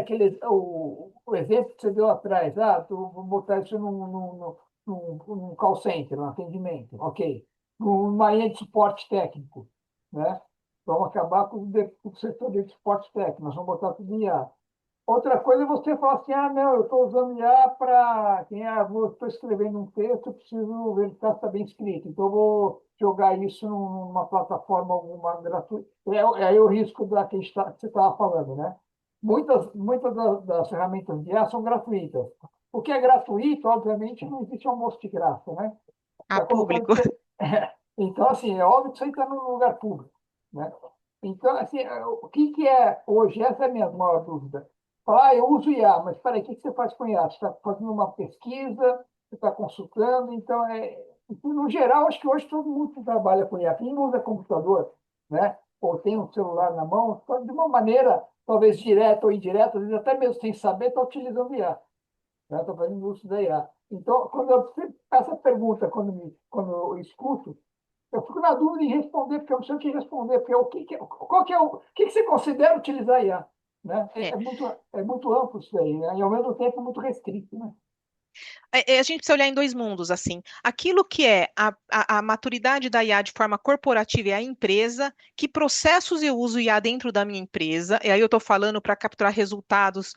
o exemplo que você deu atrás, vou botar isso num call center, num atendimento, ok. Numa linha de suporte técnico, né? Vamos acabar com o setor de suporte técnico, nós vamos botar tudo em IA. Outra coisa é você falar assim, ah, não, eu estou usando IA para estou escrevendo um texto, eu preciso verificar se está bem escrito. Então, eu vou jogar isso numa plataforma alguma gratuita. É aí o risco que você estava falando, né? Muitas das ferramentas de IA são gratuitas. O que é gratuito, obviamente, não existe almoço de graça, né? A Está colocando. público. Então, assim, é óbvio que você está num lugar público, né? Então, assim, o que que é hoje? Essa é a minha maior dúvida. Ah, eu uso IA, mas espera aí, o que que você faz com IA? Você está fazendo uma pesquisa, você está consultando, então, no geral, acho que hoje todo mundo que trabalha com IA, quem usa computador, né? Ou tem um celular na mão, de uma maneira, talvez direta ou indireta, às vezes até mesmo sem saber, está utilizando IA, né? Estou fazendo uso da IA. Então, essa pergunta, quando eu escuto, eu fico na dúvida em responder, porque eu não sei o que responder, porque qual que é o que que você considera utilizar IA? Né? É. É muito amplo isso daí, né? E ao mesmo tempo muito restrito, né? A gente precisa olhar em dois mundos, assim. Aquilo que é a maturidade da IA de forma corporativa é a empresa, que processos eu uso IA dentro da minha empresa, e aí eu estou falando para capturar resultados,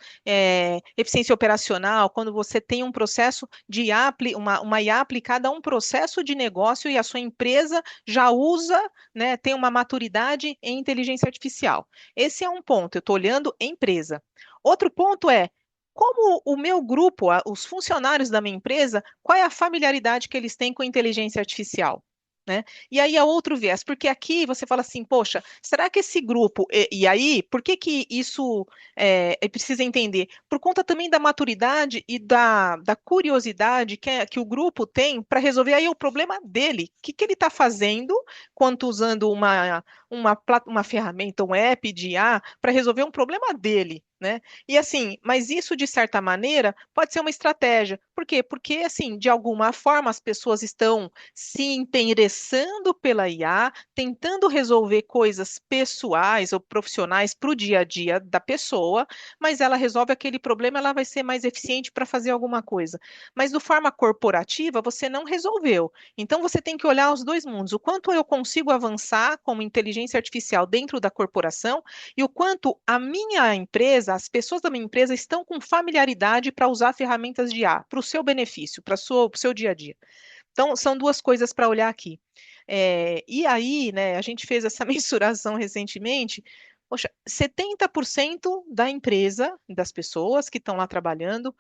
eficiência operacional, quando você tem um processo de IA, uma IA aplicada a um processo de negócio e a sua empresa já usa, né, tem uma maturidade em inteligência artificial. Esse é um ponto, eu estou olhando empresa. Outro ponto é como o meu grupo, os funcionários da minha empresa, qual é a familiaridade que eles têm com inteligência artificial? Né? E aí é outro viés, porque aqui você fala assim, poxa, será que esse grupo, e aí, por que que isso precisa entender? Por conta também da maturidade e da curiosidade que o grupo tem para resolver aí o problema dele. O que que ele está fazendo quando usando uma ferramenta, um app de IA, para resolver um problema dele? Né? E assim, mas isso de certa maneira pode ser uma estratégia. Por quê? Porque assim, de alguma forma as pessoas estão se interessando pela IA, tentando resolver coisas pessoais ou profissionais para o dia a dia da pessoa, mas ela resolve aquele problema, ela vai ser mais eficiente para fazer alguma coisa. Mas de forma corporativa, você não resolveu. Então você tem que olhar os dois mundos. O quanto eu consigo avançar como inteligência artificial dentro da corporação e o quanto a minha empresa, as pessoas da minha empresa estão com familiaridade para usar ferramentas de IA, para o seu benefício, para o seu dia a dia. Então, são duas coisas para olhar aqui. E aí, né, a gente fez essa mensuração recentemente. Poxa, 70% da empresa, das pessoas que estão lá trabalhando,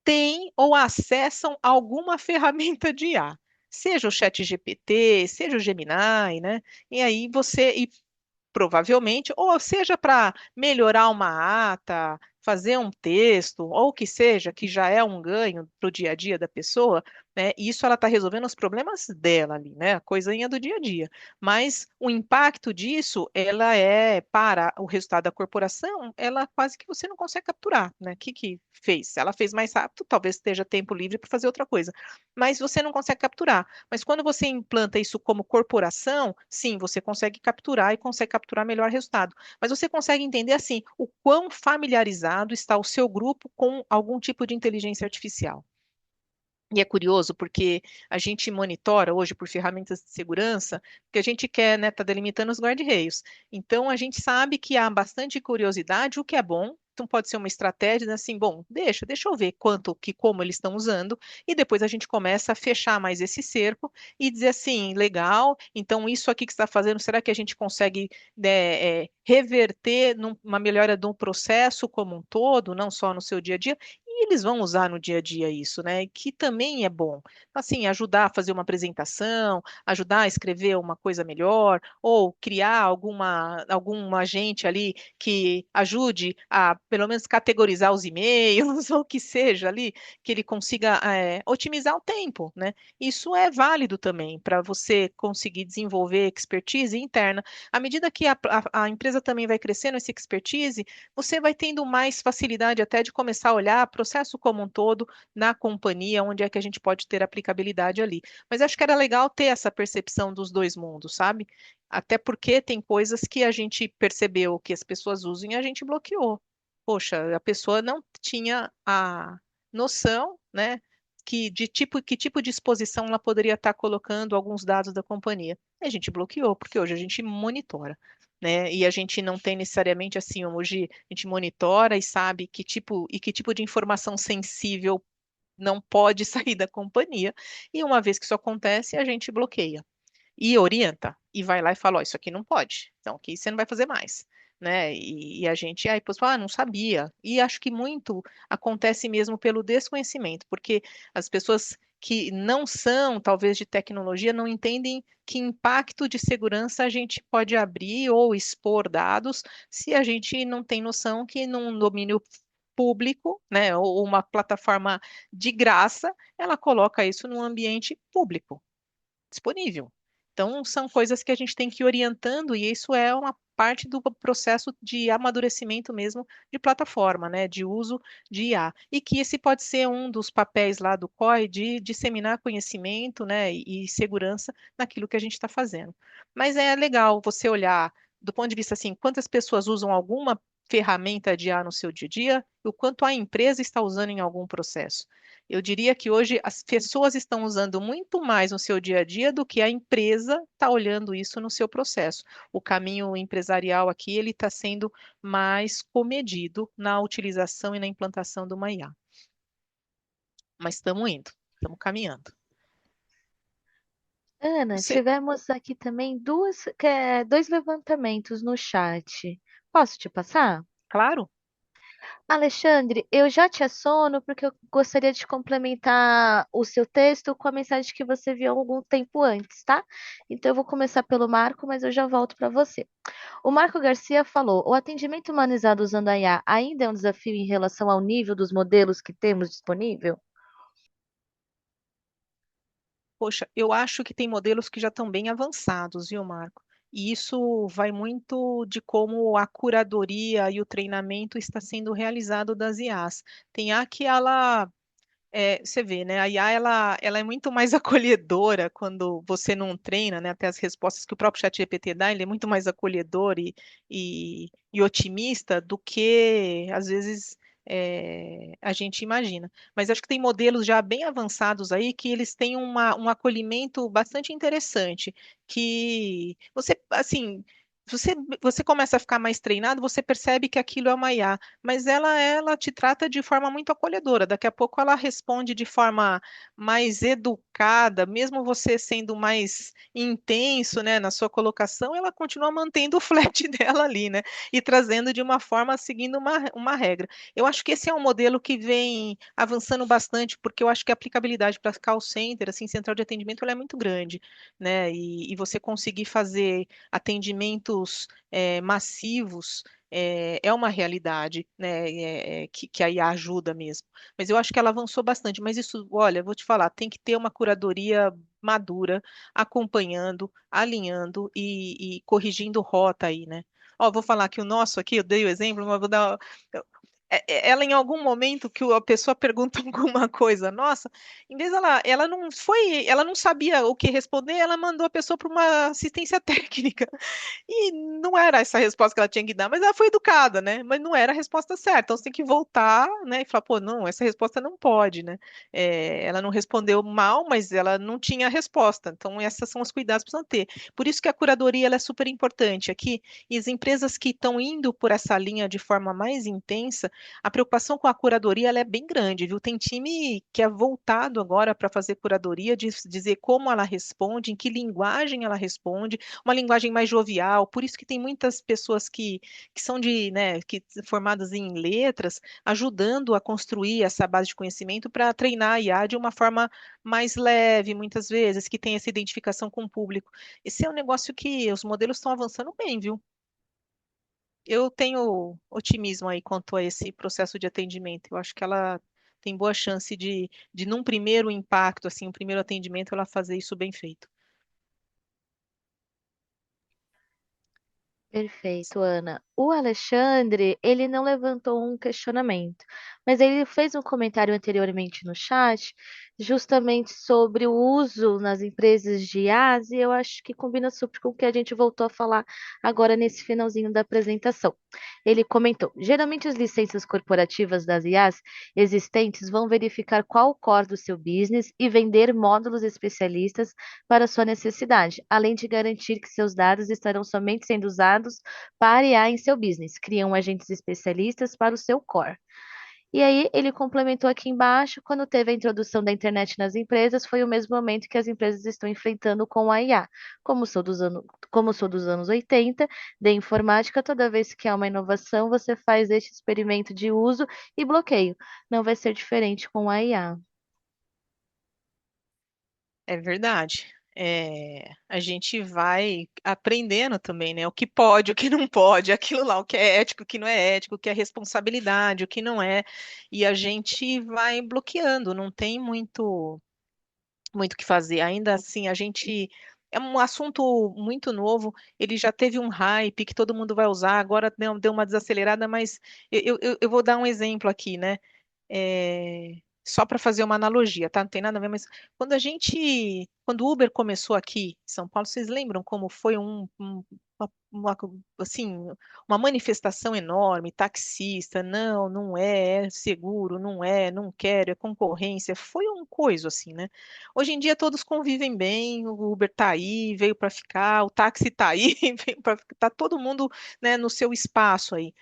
têm ou acessam alguma ferramenta de IA. Seja o ChatGPT, seja o Gemini, né? E aí provavelmente, ou seja para melhorar uma ata, fazer um texto, ou o que seja, que já é um ganho para o dia a dia da pessoa, né? E isso ela está resolvendo os problemas dela ali, né? A coisinha do dia a dia. Mas o impacto disso, ela é para o resultado da corporação, ela quase que você não consegue capturar, né? O que que fez? Ela fez mais rápido, talvez esteja tempo livre para fazer outra coisa, mas você não consegue capturar. Mas quando você implanta isso como corporação, sim, você consegue capturar e consegue capturar melhor resultado. Mas você consegue entender assim o quão familiarizado está o seu grupo com algum tipo de inteligência artificial. E é curioso porque a gente monitora hoje por ferramentas de segurança, porque a gente quer, né, tá delimitando os guarda-reios. Então a gente sabe que há bastante curiosidade, o que é bom. Então pode ser uma estratégia né, assim, bom, deixa eu ver como eles estão usando, e depois a gente começa a fechar mais esse cerco e dizer assim, legal, então isso aqui que você está fazendo, será que a gente consegue né, reverter numa melhora do processo como um todo, não só no seu dia a dia? E eles vão usar no dia a dia isso, né? Que também é bom. Assim, ajudar a fazer uma apresentação, ajudar a escrever uma coisa melhor, ou criar algum agente ali que ajude a, pelo menos, categorizar os e-mails, ou que seja ali, que ele consiga, otimizar o tempo, né? Isso é válido também para você conseguir desenvolver expertise interna. À medida que a empresa também vai crescendo essa expertise, você vai tendo mais facilidade até de começar a olhar o processo como um todo na companhia, onde é que a gente pode ter aplicabilidade ali. Mas acho que era legal ter essa percepção dos dois mundos, sabe? Até porque tem coisas que a gente percebeu que as pessoas usam e a gente bloqueou. Poxa, a pessoa não tinha a noção, né, que tipo de exposição ela poderia estar colocando alguns dados da companhia. E a gente bloqueou, porque hoje a gente monitora, né? E a gente não tem necessariamente assim, hoje a gente monitora e sabe que tipo de informação sensível não pode sair da companhia. E uma vez que isso acontece, a gente bloqueia e orienta, e vai lá e fala, ó, isso aqui não pode, então aqui você não vai fazer mais, né? E a gente, aí, depois fala, não sabia. E acho que muito acontece mesmo pelo desconhecimento, porque as pessoas que não são, talvez, de tecnologia, não entendem que impacto de segurança a gente pode abrir ou expor dados se a gente não tem noção que num domínio público, né, ou uma plataforma de graça, ela coloca isso num ambiente público disponível. Então, são coisas que a gente tem que ir orientando, e isso é uma parte do processo de amadurecimento mesmo de plataforma, né, de uso de IA. E que esse pode ser um dos papéis lá do COI de disseminar conhecimento, né, e segurança naquilo que a gente está fazendo. Mas é legal você olhar do ponto de vista assim, quantas pessoas usam alguma ferramenta de IA no seu dia a dia, e o quanto a empresa está usando em algum processo. Eu diria que hoje as pessoas estão usando muito mais no seu dia a dia do que a empresa está olhando isso no seu processo. O caminho empresarial aqui ele está sendo mais comedido na utilização e na implantação do uma IA. Mas estamos indo, estamos caminhando. Ana, Você, tivemos aqui também dois levantamentos no chat. Posso te passar? claro, Alexandre, eu já te assono porque eu gostaria de complementar o seu texto com a mensagem que você viu algum tempo antes, tá? Então eu vou começar pelo Marco, mas eu já volto para você. O Marco Garcia falou: o atendimento humanizado usando a IA ainda é um desafio em relação ao nível dos modelos que temos disponível? poxa, eu acho que tem modelos que já estão bem avançados, viu, Marco? E isso vai muito de como a curadoria e o treinamento está sendo realizado das IAs. Tem a que ela você vê, né? A IA ela é muito mais acolhedora quando você não treina, né? Até as respostas que o próprio ChatGPT dá, ele é muito mais acolhedor e otimista do que às vezes a gente imagina. Mas acho que tem modelos já bem avançados aí que eles têm um acolhimento bastante interessante, que você, assim, você, você começa a ficar mais treinado, você percebe que aquilo é uma IA, mas ela te trata de forma muito acolhedora. Daqui a pouco ela responde de forma mais educada, mesmo você sendo mais intenso, né, na sua colocação, ela continua mantendo o flat dela ali, né, e trazendo de uma forma, seguindo uma regra. Eu acho que esse é um modelo que vem avançando bastante, porque eu acho que a aplicabilidade para call center, assim, central de atendimento, ela é muito grande, né, e você conseguir fazer atendimentos massivos é uma realidade, né, que a IA ajuda mesmo. Mas eu acho que ela avançou bastante. Mas isso, olha, vou te falar, tem que ter uma curadoria madura, acompanhando, alinhando e corrigindo rota aí, né? Ó, vou falar que o nosso aqui, eu dei o exemplo, mas vou dar. Ela em algum momento que a pessoa pergunta alguma coisa, nossa, em vez ela não foi, ela não sabia o que responder, ela mandou a pessoa para uma assistência técnica. E não era essa a resposta que ela tinha que dar, mas ela foi educada, né? Mas não era a resposta certa. Então você tem que voltar, né? E falar, pô, não, essa resposta não pode, né? Ela não respondeu mal, mas ela não tinha a resposta. Então esses são os cuidados que precisam ter. Por isso que a curadoria ela é super importante aqui. E as empresas que estão indo por essa linha de forma mais intensa, a preocupação com a curadoria ela é bem grande, viu? Tem time que é voltado agora para fazer curadoria, de dizer como ela responde, em que linguagem ela responde, uma linguagem mais jovial. Por isso que tem muitas pessoas que são de, né, que formadas em letras, ajudando a construir essa base de conhecimento para treinar a IA de uma forma mais leve, muitas vezes, que tem essa identificação com o público. Esse é um negócio que os modelos estão avançando bem, viu? Eu tenho otimismo aí quanto a esse processo de atendimento. Eu acho que ela tem boa chance de num primeiro impacto, assim, um primeiro atendimento, ela fazer isso bem feito. Perfeito, Ana. O Alexandre, ele não levantou um questionamento, mas ele fez um comentário anteriormente no chat, justamente sobre o uso nas empresas de IaaS, e eu acho que combina super com o que a gente voltou a falar agora nesse finalzinho da apresentação. Ele comentou: geralmente as licenças corporativas das IaaS existentes vão verificar qual o core do seu business e vender módulos especialistas para sua necessidade, além de garantir que seus dados estarão somente sendo usados para IA em seu business. Criam agentes especialistas para o seu core. E aí ele complementou aqui embaixo, quando teve a introdução da internet nas empresas, foi o mesmo momento que as empresas estão enfrentando com a IA. Como sou dos anos 80, de informática, toda vez que há uma inovação, você faz este experimento de uso e bloqueio. Não vai ser diferente com a IA. É verdade. A gente vai aprendendo também, né? O que pode, o que não pode, aquilo lá, o que é ético, o que não é ético, o que é responsabilidade, o que não é. E a gente vai bloqueando, não tem muito o que fazer. Ainda assim, a gente. É um assunto muito novo, ele já teve um hype que todo mundo vai usar, agora deu uma desacelerada, mas eu vou dar um exemplo aqui, né? Só para fazer uma analogia, tá? Não tem nada a ver, mas quando o Uber começou aqui em São Paulo, vocês lembram como foi uma, assim, uma manifestação enorme, taxista, não, não é seguro, não é, não quero, é concorrência, foi um coisa assim, né? Hoje em dia todos convivem bem, o Uber tá aí, veio para ficar, o táxi tá aí, veio para ficar, tá todo mundo, né, no seu espaço aí.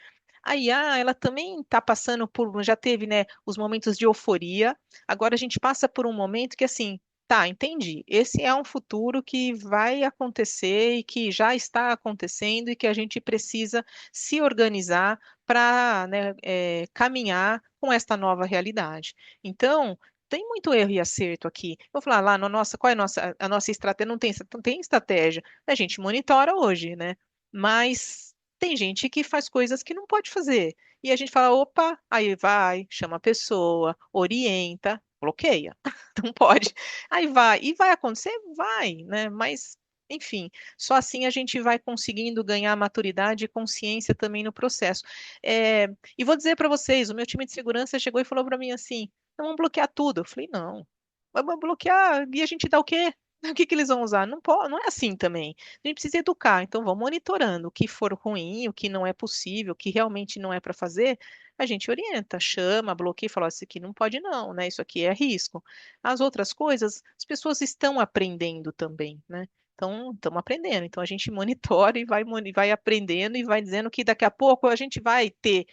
A IA, ela também está passando por, já teve, né, os momentos de euforia. Agora a gente passa por um momento que assim, tá, entendi. Esse é um futuro que vai acontecer e que já está acontecendo e que a gente precisa se organizar para, né, caminhar com esta nova realidade. Então, tem muito erro e acerto aqui. Eu vou falar lá, no nossa, qual é a nossa estratégia? Não tem estratégia. A gente monitora hoje, né? Mas tem gente que faz coisas que não pode fazer. E a gente fala, opa, aí vai, chama a pessoa, orienta, bloqueia. Não pode. Aí vai. E vai acontecer? Vai, né? Mas, enfim, só assim a gente vai conseguindo ganhar maturidade e consciência também no processo. É, e vou dizer para vocês, o meu time de segurança chegou e falou para mim assim, não, vamos bloquear tudo. Eu falei, não. Vamos bloquear e a gente dá o quê? O que que eles vão usar? Não pode, não é assim também. A gente precisa educar, então vamos monitorando o que for ruim, o que não é possível, o que realmente não é para fazer, a gente orienta, chama, bloqueia e fala, "Ó, isso aqui não pode não, né? Isso aqui é risco. As outras coisas, as pessoas estão aprendendo também, né? Então, estamos aprendendo. Então, a gente monitora e vai aprendendo e vai dizendo que daqui a pouco a gente vai ter,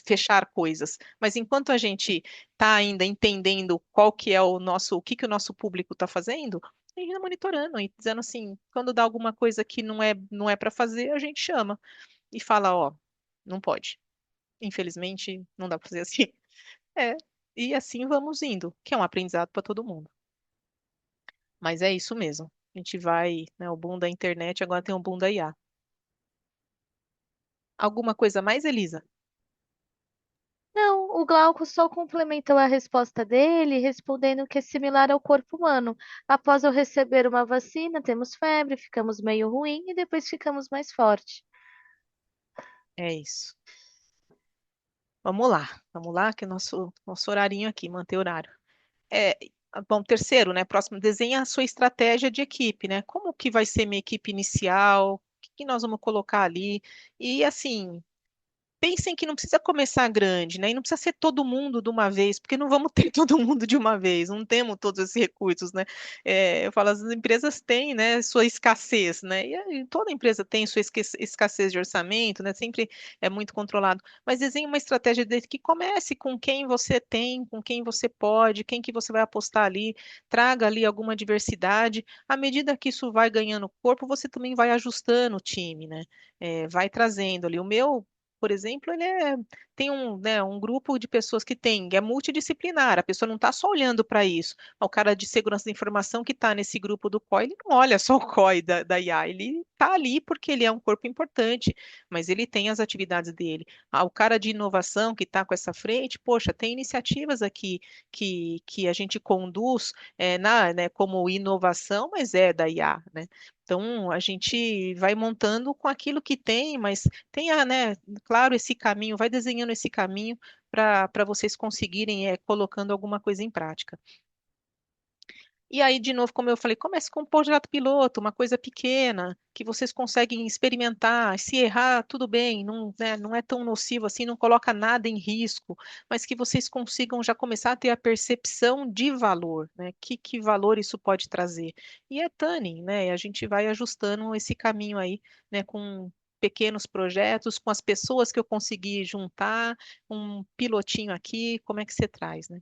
fechar coisas. Mas enquanto a gente está ainda entendendo qual que é o que que o nosso público está fazendo, a gente está monitorando e dizendo assim, quando dá alguma coisa que não é para fazer, a gente chama e fala, ó, não pode. Infelizmente, não dá para fazer assim. É, e assim vamos indo, que é um aprendizado para todo mundo. Mas é isso mesmo. A gente vai, né, o boom da internet, agora tem o boom da IA. Alguma coisa mais, Elisa? Não, o Glauco só complementou a resposta dele, respondendo que é similar ao corpo humano. Após eu receber uma vacina, temos febre, ficamos meio ruim e depois ficamos mais forte. É isso. Vamos lá, que é o nosso horarinho aqui, manter horário. É, bom, terceiro, né? Próximo, desenha a sua estratégia de equipe, né? Como que vai ser minha equipe inicial? O que que nós vamos colocar ali? E assim, pensem que não precisa começar grande, né? E não precisa ser todo mundo de uma vez, porque não vamos ter todo mundo de uma vez, não temos todos esses recursos, né? Eu falo, as empresas têm, né, sua escassez, né? E toda empresa tem sua escassez de orçamento, né? Sempre é muito controlado. Mas desenhe uma estratégia desde que comece com quem você tem, com quem você pode, quem que você vai apostar ali, traga ali alguma diversidade. À medida que isso vai ganhando corpo, você também vai ajustando o time, né? Vai trazendo ali. O meu por exemplo, tem um grupo de pessoas que é multidisciplinar, a pessoa não está só olhando para isso. O cara de segurança da informação que está nesse grupo do COI, ele não olha só o COI da IA, ele está ali porque ele é um corpo importante, mas ele tem as atividades dele. O cara de inovação que está com essa frente, poxa, tem iniciativas aqui que a gente conduz né, como inovação, mas é da IA, né? Então, a gente vai montando com aquilo que tem, mas tenha, né, claro, esse caminho, vai desenhando esse caminho para vocês conseguirem colocando alguma coisa em prática. E aí, de novo, como eu falei, comece com um projeto piloto, uma coisa pequena, que vocês conseguem experimentar. Se errar, tudo bem, não, né, não é tão nocivo assim, não coloca nada em risco, mas que vocês consigam já começar a ter a percepção de valor, né? Que valor isso pode trazer. E é tuning, né? E a gente vai ajustando esse caminho aí, né, com pequenos projetos, com as pessoas que eu consegui juntar, um pilotinho aqui, como é que você traz, né?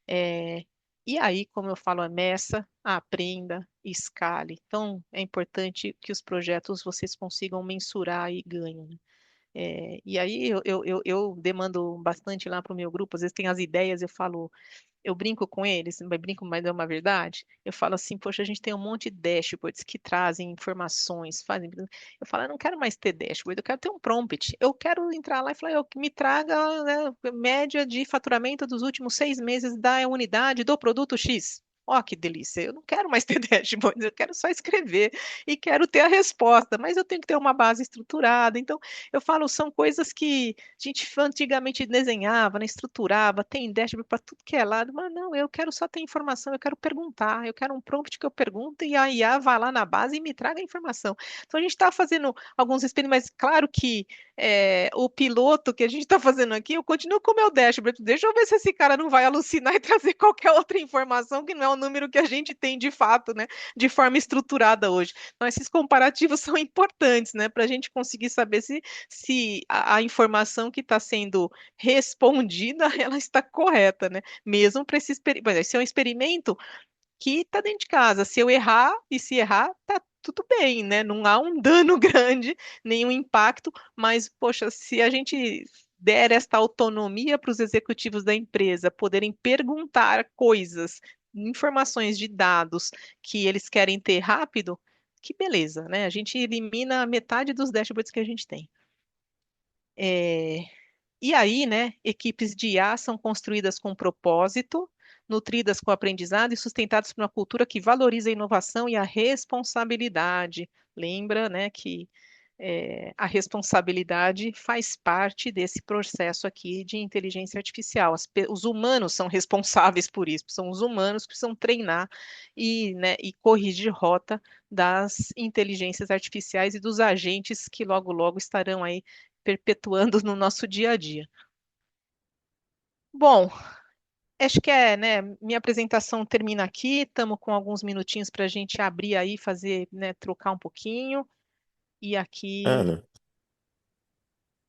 É, e aí, como eu falo, meça, aprenda, escale. Então, é importante que os projetos vocês consigam mensurar e ganho, né? E aí eu demando bastante lá para o meu grupo, às vezes tem as ideias, eu falo, eu brinco com eles, mas brinco, mas é uma verdade. Eu falo assim, poxa, a gente tem um monte de dashboards que trazem informações, fazem. Eu falo, eu não quero mais ter dashboard, eu quero ter um prompt. Eu quero entrar lá e falar, eu, me traga, né, média de faturamento dos últimos 6 meses da unidade do produto X. Ó, que delícia! Eu não quero mais ter dashboards, eu quero só escrever e quero ter a resposta, mas eu tenho que ter uma base estruturada. Então, eu falo, são coisas que a gente antigamente desenhava, né, estruturava, tem dashboard para tudo que é lado, mas não, eu quero só ter informação, eu quero perguntar, eu quero um prompt que eu pergunto e a IA vá lá na base e me traga a informação. Então a gente está fazendo alguns experimentos, mas claro que o piloto que a gente está fazendo aqui, eu continuo com o meu dashboard, deixa eu ver se esse cara não vai alucinar e trazer qualquer outra informação que não é o número que a gente tem de fato, né, de forma estruturada hoje. Então esses comparativos são importantes, né, para a gente conseguir saber se a informação que está sendo respondida, ela está correta, né? Mesmo para esse experimento. Esse é um experimento que está dentro de casa. Se eu errar, e se errar, tá tudo bem, né? Não há um dano grande, nenhum impacto, mas, poxa, se a gente der esta autonomia para os executivos da empresa poderem perguntar coisas, informações de dados que eles querem ter rápido, que beleza, né? A gente elimina metade dos dashboards que a gente tem. E aí, né, equipes de IA são construídas com propósito, nutridas com aprendizado e sustentadas por uma cultura que valoriza a inovação e a responsabilidade. Lembra, né, que a responsabilidade faz parte desse processo aqui de inteligência artificial. Os humanos são responsáveis por isso, são os humanos que precisam treinar né, e corrigir rota das inteligências artificiais e dos agentes que logo, logo estarão aí perpetuando no nosso dia a dia. Bom, acho que né, minha apresentação termina aqui. Estamos com alguns minutinhos para a gente abrir aí, fazer, né, trocar um pouquinho. E aqui, Ana,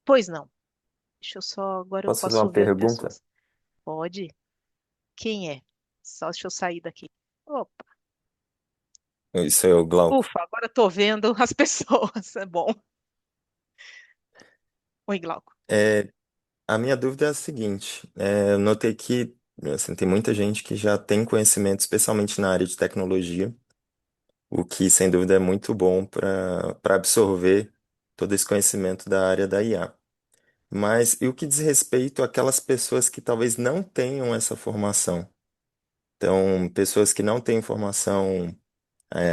pois não. Deixa eu só, agora eu posso fazer uma posso ver as pergunta? pessoas. Pode? Quem é? Só deixa eu sair daqui. Opa, Isso é o Glauco. ufa, agora estou vendo as pessoas. É bom. Oi, Glauco. É, a minha dúvida é a seguinte: eu notei que assim, tem muita gente que já tem conhecimento, especialmente na área de tecnologia, o que sem dúvida é muito bom para absorver todo esse conhecimento da área da IA. Mas e o que diz respeito àquelas pessoas que talvez não tenham essa formação? Então, pessoas que não têm formação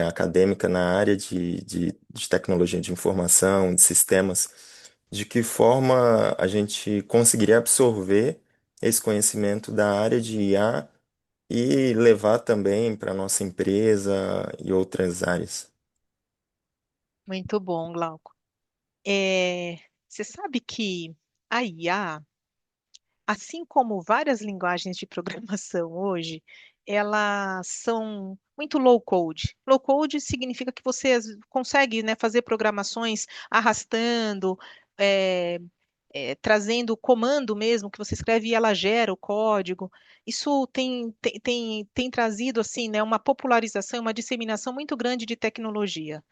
acadêmica na área de tecnologia de informação, de sistemas, de que forma a gente conseguiria absorver esse conhecimento da área de IA e levar também para a nossa empresa e outras áreas. Muito bom, Glauco. Você sabe que a IA, assim como várias linguagens de programação hoje, elas são muito low code. Low code significa que você consegue, né, fazer programações arrastando, é, trazendo o comando mesmo que você escreve e ela gera o código. Isso tem trazido assim, né, uma popularização, uma disseminação muito grande de tecnologia.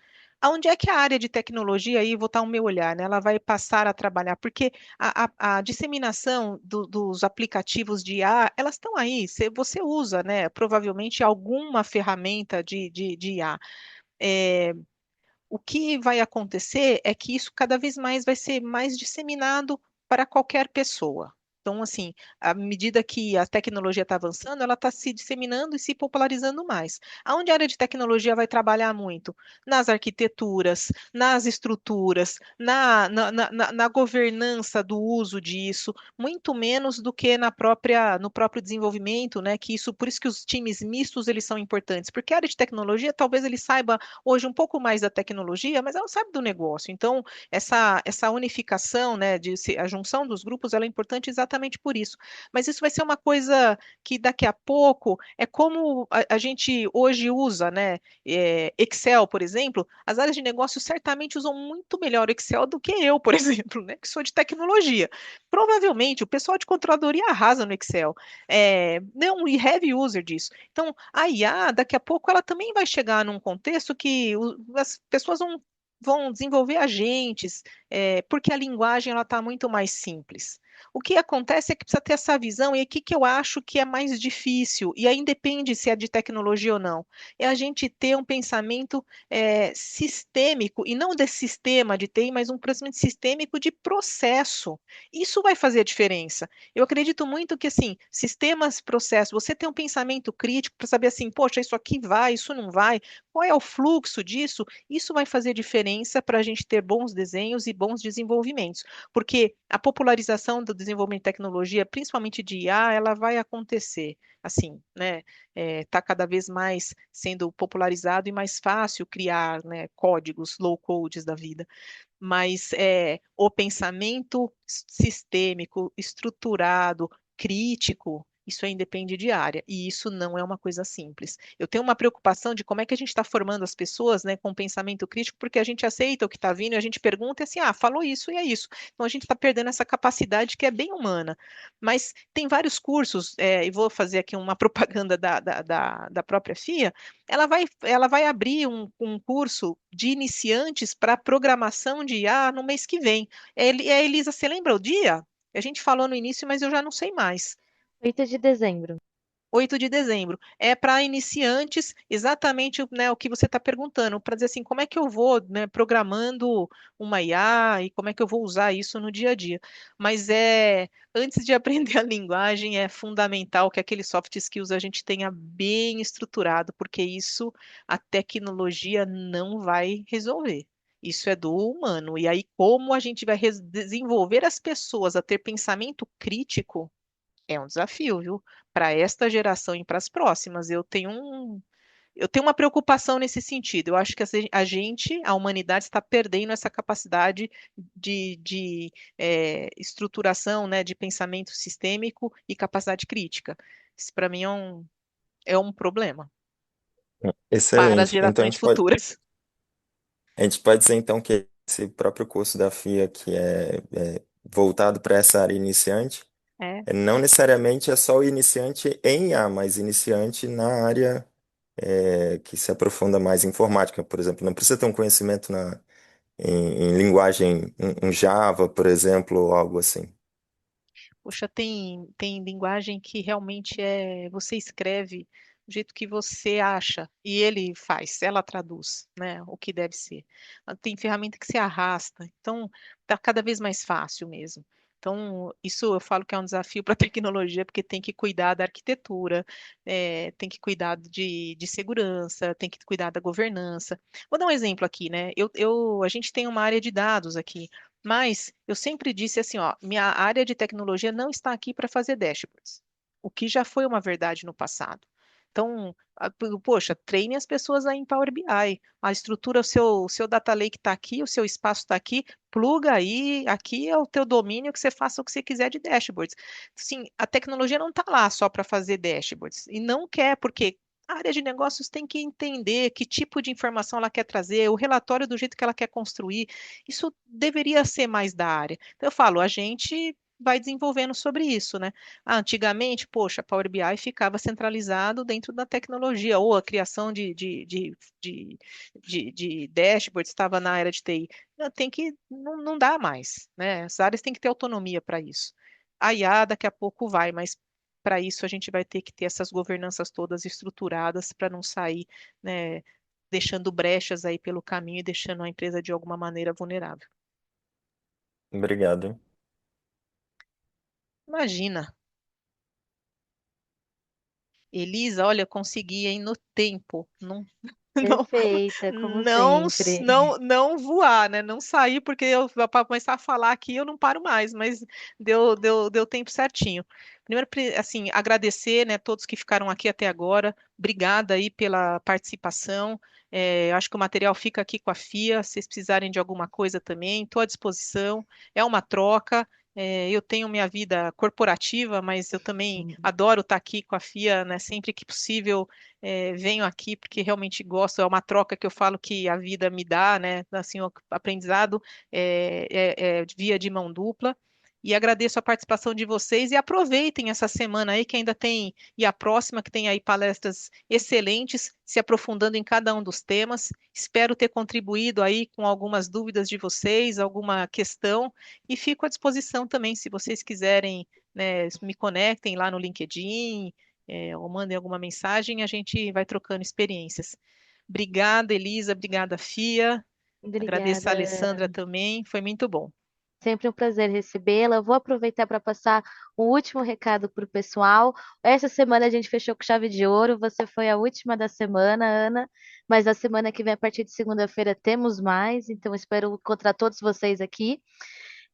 Aonde é que a área de tecnologia, aí vou botar o meu olhar, né, ela vai passar a trabalhar? Porque a disseminação dos aplicativos de IA, elas estão aí, você usa, né, provavelmente alguma ferramenta de IA. É, o que vai acontecer é que isso cada vez mais vai ser mais disseminado para qualquer pessoa. Então, assim, à medida que a tecnologia está avançando, ela está se disseminando e se popularizando mais. Aonde a área de tecnologia vai trabalhar muito? Nas arquiteturas, nas estruturas, na governança do uso disso, muito menos do que no próprio desenvolvimento, né? Que isso, por isso que os times mistos eles são importantes, porque a área de tecnologia, talvez ele saiba hoje um pouco mais da tecnologia, mas ela não sabe do negócio. Então, essa unificação, né, a junção dos grupos, ela é importante exatamente por isso. Mas isso vai ser uma coisa que daqui a pouco é como a gente hoje usa, né, Excel, por exemplo. As áreas de negócio certamente usam muito melhor o Excel do que eu, por exemplo, né, que sou de tecnologia. Provavelmente o pessoal de controladoria arrasa no Excel. Não, e heavy user disso. Então, a IA, daqui a pouco, ela também vai chegar num contexto que as pessoas vão desenvolver agentes, porque a linguagem ela está muito mais simples. O que acontece é que precisa ter essa visão, e aqui que eu acho que é mais difícil, e aí depende se é de tecnologia ou não, é a gente ter um pensamento sistêmico, e não de sistema de TI, mas um pensamento sistêmico de processo. Isso vai fazer a diferença. Eu acredito muito que, assim, sistemas, processos, você tem um pensamento crítico para saber assim, poxa, isso aqui vai, isso não vai, qual é o fluxo disso? Isso vai fazer diferença para a gente ter bons desenhos e bons desenvolvimentos, porque a popularização do desenvolvimento de tecnologia, principalmente de IA, ela vai acontecer. Assim, né? Está cada vez mais sendo popularizado e mais fácil criar, né, códigos, low codes da vida. Mas o pensamento sistêmico, estruturado, crítico, isso aí depende de área, e isso não é uma coisa simples. Eu tenho uma preocupação de como é que a gente está formando as pessoas, né, com pensamento crítico, porque a gente aceita o que está vindo e a gente pergunta e assim, falou isso e é isso. Então a gente está perdendo essa capacidade que é bem humana. Mas tem vários cursos, e vou fazer aqui uma propaganda da própria FIA, ela vai abrir um curso de iniciantes para programação de IA no mês que vem. Elisa, você lembra o dia? A gente falou no início, mas eu já não sei mais. 8 de dezembro. 8 de dezembro. É para iniciantes, exatamente, né, o que você está perguntando, para dizer assim, como é que eu vou, né, programando uma IA e como é que eu vou usar isso no dia a dia. Mas antes de aprender a linguagem, é fundamental que aquele soft skills a gente tenha bem estruturado, porque isso a tecnologia não vai resolver. Isso é do humano. E aí, como a gente vai desenvolver as pessoas a ter pensamento crítico? É um desafio, viu? Para esta geração e para as próximas. Eu tenho uma preocupação nesse sentido. Eu acho que a gente, a humanidade, está perdendo essa capacidade de estruturação, né, de pensamento sistêmico e capacidade crítica. Isso, para mim, é um problema para as Excelente. Então gerações futuras. a gente pode dizer então que esse próprio curso da FIA que é voltado para essa área iniciante, É. não necessariamente é só o iniciante em IA, mas iniciante na área que se aprofunda mais em informática, por exemplo. Não precisa ter um conhecimento em linguagem, um Java, por exemplo, ou algo assim. Poxa, tem linguagem que realmente você escreve do jeito que você acha e ele faz, ela traduz, né, o que deve ser. Tem ferramenta que se arrasta, então tá cada vez mais fácil mesmo. Então, isso eu falo que é um desafio para a tecnologia, porque tem que cuidar da arquitetura, tem que cuidar de segurança, tem que cuidar da governança. Vou dar um exemplo aqui, né? A gente tem uma área de dados aqui. Mas eu sempre disse assim, ó, minha área de tecnologia não está aqui para fazer dashboards, o que já foi uma verdade no passado. Então, poxa, treine as pessoas aí em Power BI. A estrutura, o seu data lake está aqui, o seu espaço está aqui, pluga aí, aqui é o teu domínio que você faça o que você quiser de dashboards. Sim, a tecnologia não está lá só para fazer dashboards. E não quer, porque a área de negócios tem que entender que tipo de informação ela quer trazer, o relatório do jeito que ela quer construir. Isso deveria ser mais da área. Então, eu falo, a gente vai desenvolvendo sobre isso, né? Antigamente, poxa, Power BI ficava centralizado dentro da tecnologia, ou a criação de dashboards estava na área de TI. Não dá mais, né? As áreas têm que ter autonomia para isso. A IA daqui a pouco vai, mas para isso a gente vai ter que ter essas governanças todas estruturadas para não sair, né, deixando brechas aí pelo caminho e deixando a empresa de alguma maneira vulnerável. Obrigado. Imagina. Elisa, olha, eu consegui, hein, no tempo. Não, não, Perfeita, como não, sempre. não voar, né? Não sair, porque eu para começar a falar aqui eu não paro mais, mas deu tempo certinho. Primeiro, assim, agradecer, né, todos que ficaram aqui até agora. Obrigada aí pela participação. Acho que o material fica aqui com a FIA. Se vocês precisarem de alguma coisa também, estou à disposição. É uma troca. Eu tenho minha vida corporativa, mas eu também adoro estar aqui com a FIA, né? Sempre que possível, venho aqui porque realmente gosto. É uma troca que eu falo que a vida me dá, né? Assim, o aprendizado é via de mão dupla. E agradeço a participação de vocês e aproveitem essa semana aí que ainda tem, e a próxima que tem aí palestras excelentes, se aprofundando em cada um dos temas. Espero ter contribuído aí com algumas dúvidas de vocês, alguma questão, e fico à disposição também, se vocês quiserem, né, me conectem lá no LinkedIn, ou mandem alguma mensagem, a gente vai trocando experiências. Obrigada, Elisa, obrigada, Fia. Agradeço a Obrigada, Alessandra Ana. também, foi muito bom. Sempre um prazer recebê-la. Eu vou aproveitar para passar o último recado para o pessoal. Essa semana a gente fechou com chave de ouro. Você foi a última da semana, Ana. Mas a semana que vem, a partir de segunda-feira, temos mais. Então, espero encontrar todos vocês aqui.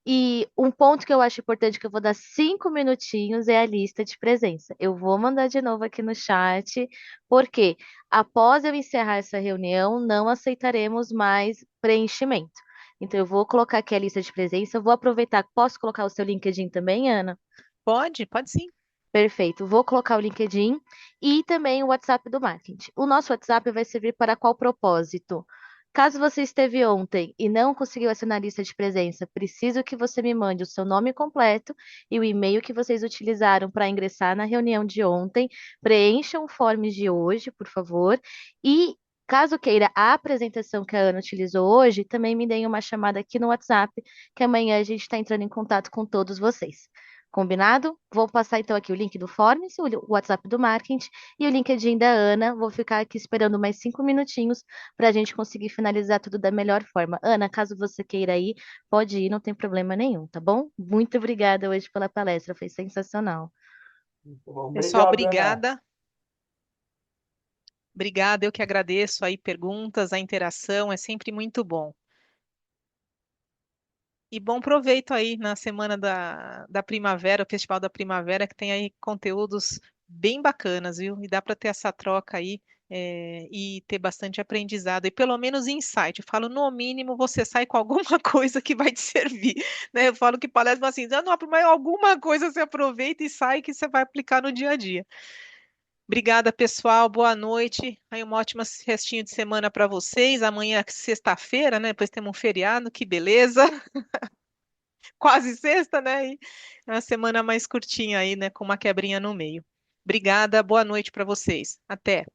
E um ponto que eu acho importante, que eu vou dar 5 minutinhos, é a lista de presença. Eu vou mandar de novo aqui no chat, porque após eu encerrar essa reunião, não aceitaremos mais preenchimento. Então, eu vou colocar aqui a lista de presença. Eu vou aproveitar. Posso colocar o seu LinkedIn também, Ana? Pode sim. Perfeito. Vou colocar o LinkedIn e também o WhatsApp do marketing. O nosso WhatsApp vai servir para qual propósito? Caso você esteve ontem e não conseguiu assinar a lista de presença, preciso que você me mande o seu nome completo e o e-mail que vocês utilizaram para ingressar na reunião de ontem. Preencham o form de hoje, por favor. E caso queira a apresentação que a Ana utilizou hoje, também me deem uma chamada aqui no WhatsApp, que amanhã a gente está entrando em contato com todos vocês. Combinado? Vou passar então aqui o link do Forms, o WhatsApp do Marketing e o LinkedIn da Ana. Vou ficar aqui esperando mais 5 minutinhos para a gente conseguir finalizar tudo da melhor forma. Ana, caso você queira ir, pode ir, não tem problema nenhum, tá bom? Muito obrigada hoje pela palestra, foi sensacional. Bom, Pessoal, obrigado, Ana. obrigada. Obrigada, eu que agradeço aí perguntas, a interação, é sempre muito bom. E bom proveito aí na semana da primavera, o Festival da Primavera, que tem aí conteúdos bem bacanas, viu? E dá para ter essa troca aí, e ter bastante aprendizado. E pelo menos insight. Eu falo, no mínimo, você sai com alguma coisa que vai te servir, né? Eu falo que palestra assim, não, mas alguma coisa você aproveita e sai que você vai aplicar no dia a dia. Obrigada, pessoal. Boa noite. Aí um ótimo restinho de semana para vocês. Amanhã, é sexta-feira, né? Depois temos um feriado, que beleza. Quase sexta, né? E é uma semana mais curtinha aí, né? Com uma quebrinha no meio. Obrigada, boa noite para vocês. Até.